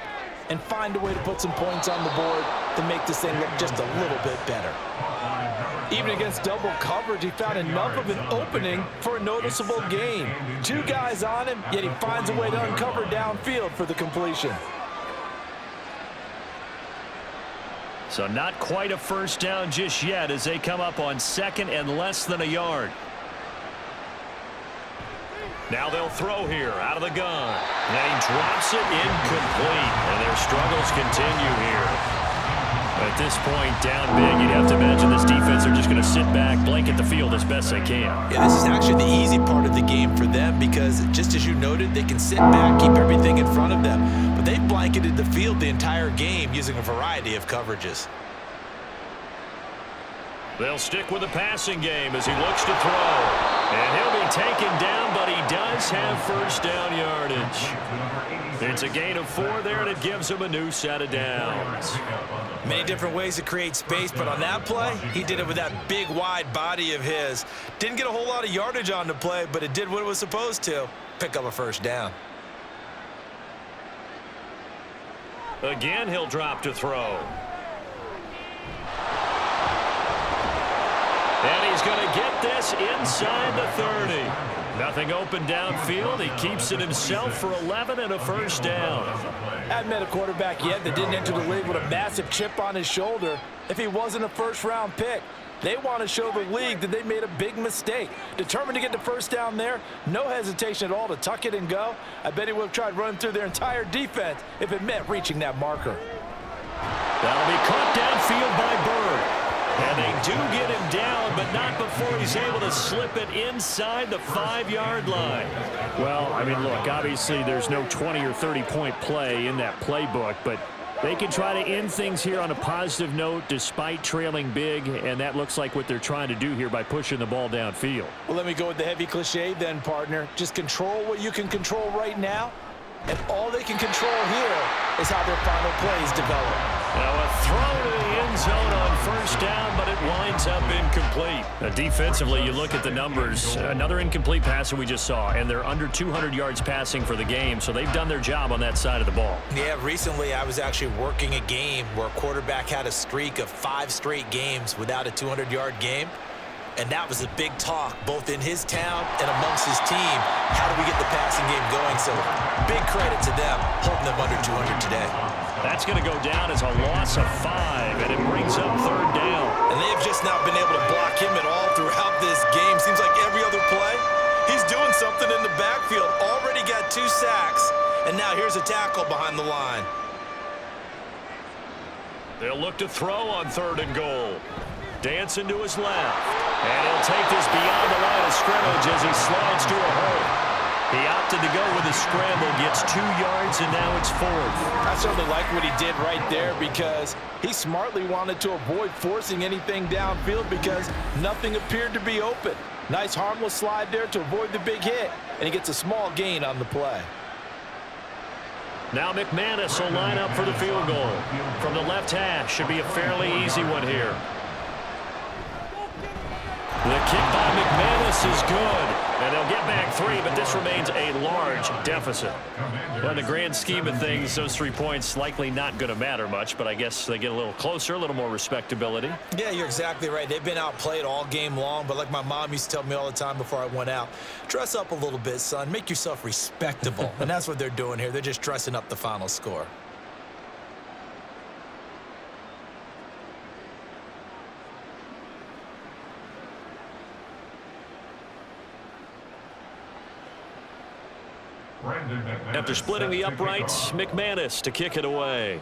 and find a way to put some points on the board to make this thing look just a little bit better. Even against double coverage, he found enough of an opening for a noticeable gain. 2 guys on him, yet he finds a way to uncover downfield for the completion. So not quite a 1st down just yet as they come up on 2nd and less than a yard. Now they'll throw here out of the gun. And he drops it incomplete. And their struggles continue here. At this point, down big, you'd have to imagine this defense are just going to sit back, blanket the field as best they can. Yeah, this is actually the easy part of the game for them because, just as you noted, they can sit back, keep everything in front of them. But they've blanketed the field the entire game using a variety of coverages. They'll stick with the passing game as he looks to throw. And he'll be taken down, but he does have 1st down yardage. It's a gain of 4 there, and it gives him a new set of downs. Many different ways to create space, but on that play, he did it with that big, wide body of his. Didn't get a whole lot of yardage on the play, but it did what it was supposed to, pick up a 1st down. Again, he'll drop to throw. And he's going to get this inside the 30. Nothing open downfield. He keeps it himself for 11 and a 1st down. Hadn't met a quarterback yet that didn't enter the league with a massive chip on his shoulder if he wasn't a 1st-round pick. They want to show the league that they made a big mistake. Determined to get the 1st down there, no hesitation at all to tuck it and go. I bet he would have tried running through their entire defense if it meant reaching that marker. That'll be caught downfield by Bird. And they do get him down, but not before he's able to slip it inside the 5-yard line. Well, I mean, look, obviously there's no 20 or 30-point play in that playbook, but they can try to end things here on a positive note despite trailing big, and that looks like what they're trying to do here by pushing the ball downfield. Well, let me go with the heavy cliche then, partner. Just control what you can control right now, and all they can control here is how their final plays develop. Now a throw to the end zone on first down, but it winds up incomplete. Now defensively, you look at the numbers. Another incomplete pass that we just saw, and they're under 200 yards passing for the game, so they've done their job on that side of the ball. Yeah, recently I was actually working a game where a quarterback had a streak of 5 straight games without a 200-yard game. And that was a big talk, both in his town and amongst his team. How do we get the passing game going? So big credit to them, holding them under 200 today. That's going to go down as a loss of 5, and it brings up third down. And they've just not been able to block him at all throughout this game. Seems like every other play, he's doing something in the backfield. Already got 2 sacks, and now here's a tackle behind the line. They'll look to throw on 3rd and goal. Dancing to his left. And he'll take this beyond the line of scrimmage as he slides to a hole. He opted to go with a scramble, gets 2 yards, and now it's 4th. I certainly like what he did right there because he smartly wanted to avoid forcing anything downfield because nothing appeared to be open. Nice harmless slide there to avoid the big hit, and he gets a small gain on the play. Now McManus will line up for the field goal. From the left hash, should be a fairly easy one here. The kick by McManus is good, and they'll get back 3, but this remains a large deficit. Well, in the grand scheme of things, those 3 points likely not going to matter much, but I guess they get a little closer, a little more respectability. Yeah, you're exactly right. They've been outplayed all game long, but like my mom used to tell me all the time before I went out, dress up a little bit, son. Make yourself respectable, and that's what they're doing here. They're just dressing up the final score. After splitting the uprights, McManus to kick it away.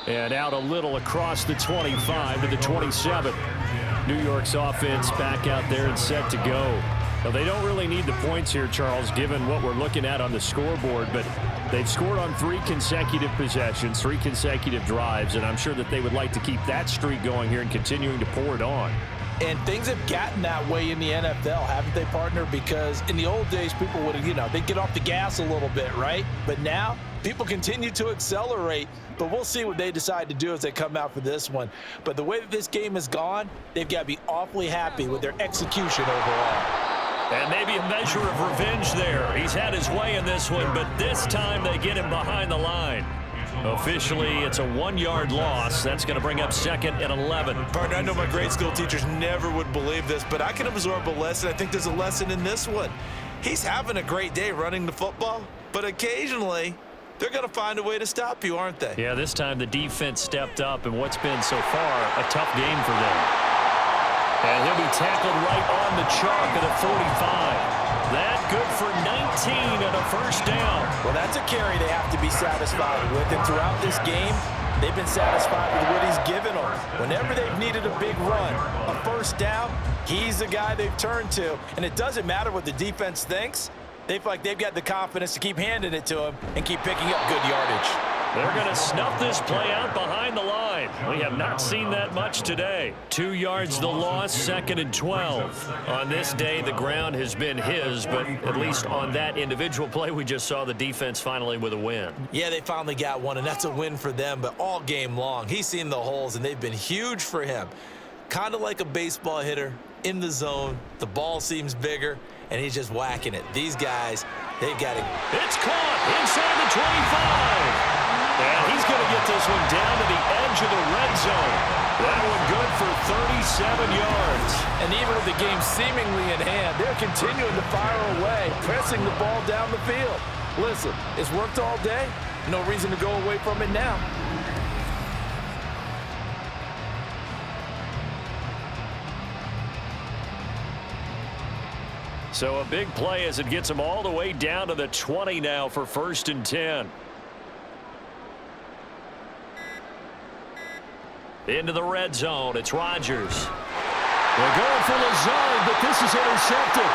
And out a little across the 25 to the 27. New York's offense back out there and set to go. Now, they don't really need the points here, Charles, given what we're looking at on the scoreboard, but they've scored on 3 consecutive possessions, 3 consecutive drives, and I'm sure that they would like to keep that streak going here and continuing to pour it on. And things have gotten that way in the NFL, haven't they, partner? Because in the old days, people would, they'd get off the gas a little bit, right? But now, people continue to accelerate. But we'll see what they decide to do as they come out for this one. But the way that this game has gone, they've got to be awfully happy with their execution overall. And maybe a measure of revenge there. He's had his way in this one, but this time they get him behind the line. Officially, it's a 1-yard loss. That's going to bring up 2nd and 11. Partner, I know my grade school teachers never would believe this, but I can absorb a lesson. I think there's a lesson in this one. He's having a great day running the football, but occasionally they're going to find a way to stop you, aren't they? Yeah, this time the defense stepped up, and what's been so far a tough game for them. And he'll be tackled right on the chalk at a 45. That good for 19 and a first down. Well, that's a carry they have to be satisfied with. And throughout this game, they've been satisfied with what he's given them. Whenever they've needed a big run, a first down, he's the guy they've turned to. And it doesn't matter what the defense thinks. They feel like they've got the confidence to keep handing it to him and keep picking up good yardage. They're going to snuff this play out behind the line. We have not seen that much today. 2 yards the loss, 2nd and 12. On this day, the ground has been his, but at least on that individual play, we just saw the defense finally with a win. Yeah, they finally got one, and that's a win for them, but all game long, he's seen the holes, and they've been huge for him. Kind of like a baseball hitter in the zone. The ball seems bigger, and he's just whacking it. These guys, they've got it. It's caught inside the 25. And he's going to get this one down to the edge of the red zone. That one good for 37 yards. And even with the game seemingly in hand, they're continuing to fire away, pressing the ball down the field. Listen, it's worked all day. No reason to go away from it now. So a big play as it gets them all the way down to the 20 now for 1st and 10. Into the red zone, it's Rodgers. They're going for Lazard, but this is intercepted.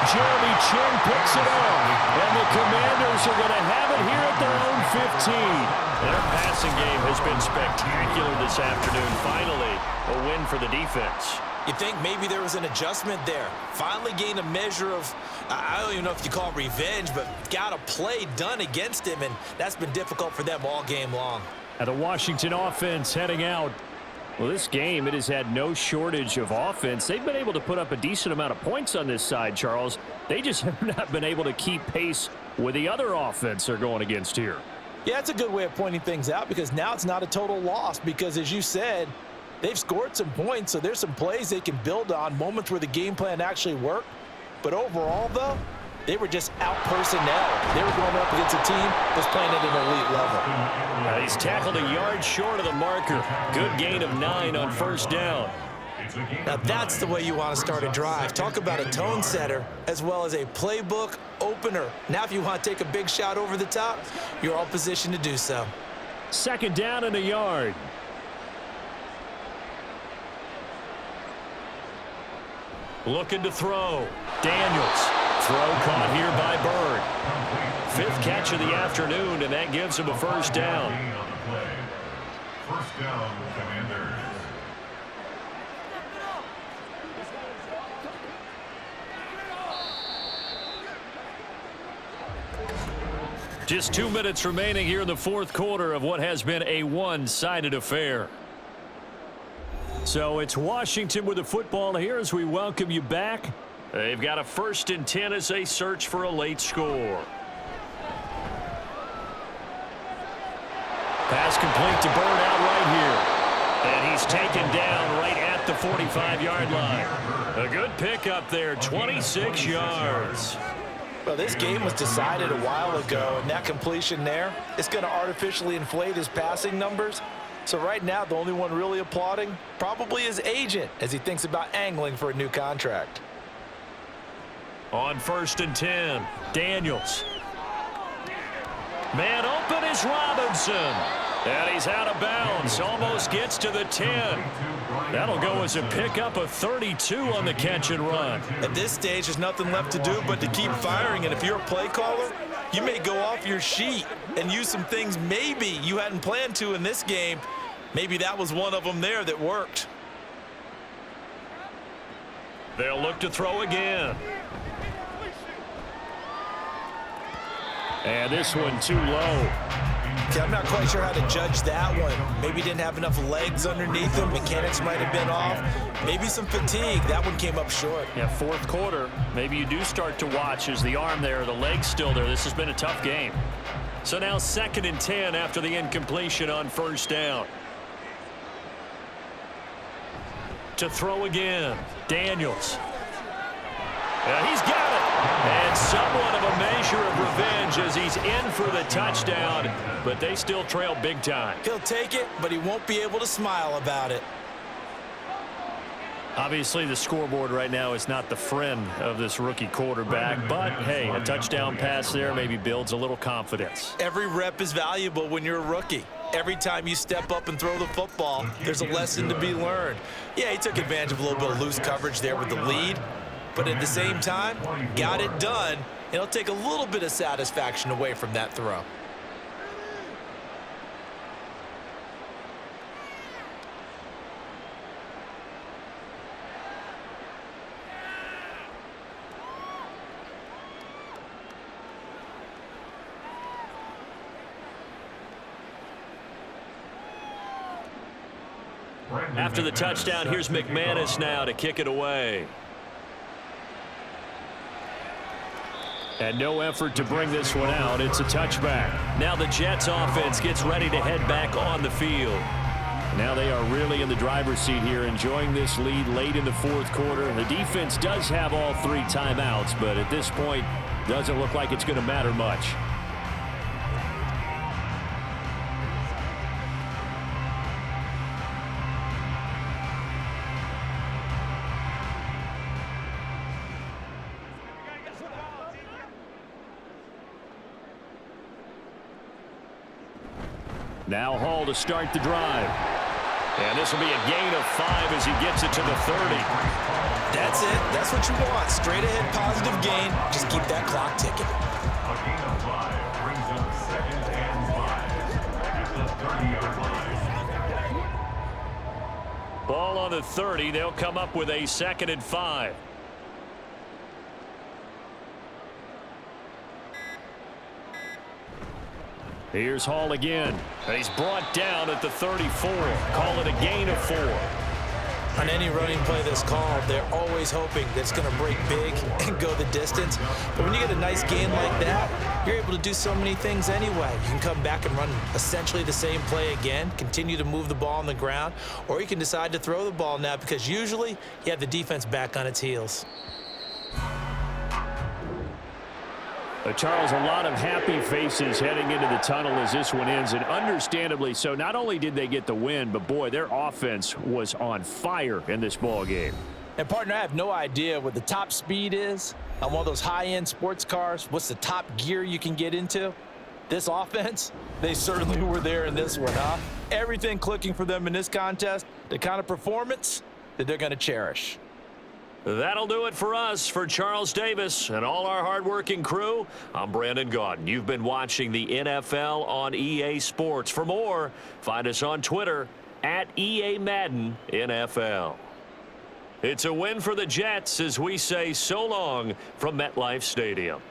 Jeremy Chin picks it off, and the Commanders are going to have it here at their own 15. Their passing game has been spectacular this afternoon. Finally, a win for the defense. You think maybe there was an adjustment there. Finally gained a measure of, I don't even know if you call it revenge, but got a play done against him, and that's been difficult for them all game long. And the Washington offense heading out. Well, this game, it has had no shortage of offense. They've been able to put up a decent amount of points on this side, Charles. They just have not been able to keep pace with the other offense they're going against here. Yeah, it's a good way of pointing things out because now it's not a total loss because, as you said, they've scored some points, so there's some plays they can build on, moments where the game plan actually worked. But overall, though, they were just out-personnel. They were going up against a team that's playing at an elite level. He's tackled a yard short of the marker. Good gain of 9 on first down. Now that's the way you want to start a drive. Talk about a tone setter as well as a playbook opener. Now if you want to take a big shot over the top, you're all positioned to do so. Second down and a yard. Looking to throw. Daniels. Throw caught here by Bird. 5th catch of the afternoon, and that gives him a first down. First down, Commanders. Just 2 minutes remaining here in the fourth quarter of what has been a one-sided affair. So it's Washington with the football here as we welcome you back. They've got a 1st and 10 as they search for a late score. Pass complete to Bird out right here. And he's taken down right at the 45-yard line. A good pickup there, 26 yards. Well, this game was decided a while ago, and that completion there, it's going to artificially inflate his passing numbers. So right now, the only one really applauding probably his agent as he thinks about angling for a new contract. On 1st and 10, Daniels. Man open is Robinson. And he's out of bounds. Almost gets to the 10. That'll go as a pickup of 32 on the catch and run. At this stage, there's nothing left to do but to keep firing. And if you're a play caller, you may go off your sheet and use some things maybe you hadn't planned to in this game. Maybe that was one of them there that worked. They'll look to throw again. And this one too low. Okay, I'm not quite sure how to judge that one. Maybe didn't have enough legs underneath him. Mechanics might have been off. Maybe some fatigue. That one came up short. Yeah, fourth quarter. Maybe you do start to watch as the arm there, the leg's still there. This has been a tough game. So now 2nd and 10 after the incompletion on first down. To throw again, Daniels. He's got it. And somewhat of a measure of revenge as he's in for the touchdown, but they still trail big time. He'll take it, but he won't be able to smile about it. Obviously, the scoreboard right now is not the friend of this rookie quarterback, but, hey, a touchdown pass there maybe builds a little confidence. Every rep is valuable when you're a rookie. Every time you step up and throw the football, there's a lesson to be learned. Yeah, he took advantage of a little bit of loose coverage there with the lead, but at the same time, got it done. It'll take a little bit of satisfaction away from that throw. After the touchdown, here's McManus now to kick it away. And no effort to bring this one out. It's a touchback. Now the Jets offense gets ready to head back on the field. Now they are really in the driver's seat here, enjoying this lead late in the fourth quarter. The defense does have all 3 timeouts, but at this point, doesn't look like it's going to matter much. Now Hall to start the drive. And this will be a gain of 5 as he gets it to the 30. That's it. That's what you want. Straight ahead positive gain. Just keep that clock ticking. A gain of 5 brings up 2nd and 5 at the 30-yard line. Ball on the 30. They'll come up with a 2nd and 5. Here's Hall again. And he's brought down at the 34. Call it a gain of 4. On any running play that's called, they're always hoping that it's going to break big and go the distance. But when you get a nice gain like that, you're able to do so many things anyway. You can come back and run essentially the same play again, continue to move the ball on the ground, or you can decide to throw the ball now because usually you have the defense back on its heels. Charles, a lot of happy faces heading into the tunnel as this one ends, and understandably so. Not only did they get the win, but boy, their offense was on fire in this ball game. And partner, I have no idea what the top speed is on one of those high-end sports cars. What's the top gear you can get into? This offense, they certainly were there in this one, huh? Everything clicking for them in this contest, the kind of performance that they're going to cherish. That'll do it for us. For Charles Davis and all our hardworking crew, I'm Brandon Gaudin. You've been watching the NFL on EA Sports. For more, find us on Twitter at EA Madden NFL. It's a win for the Jets as we say so long from MetLife Stadium.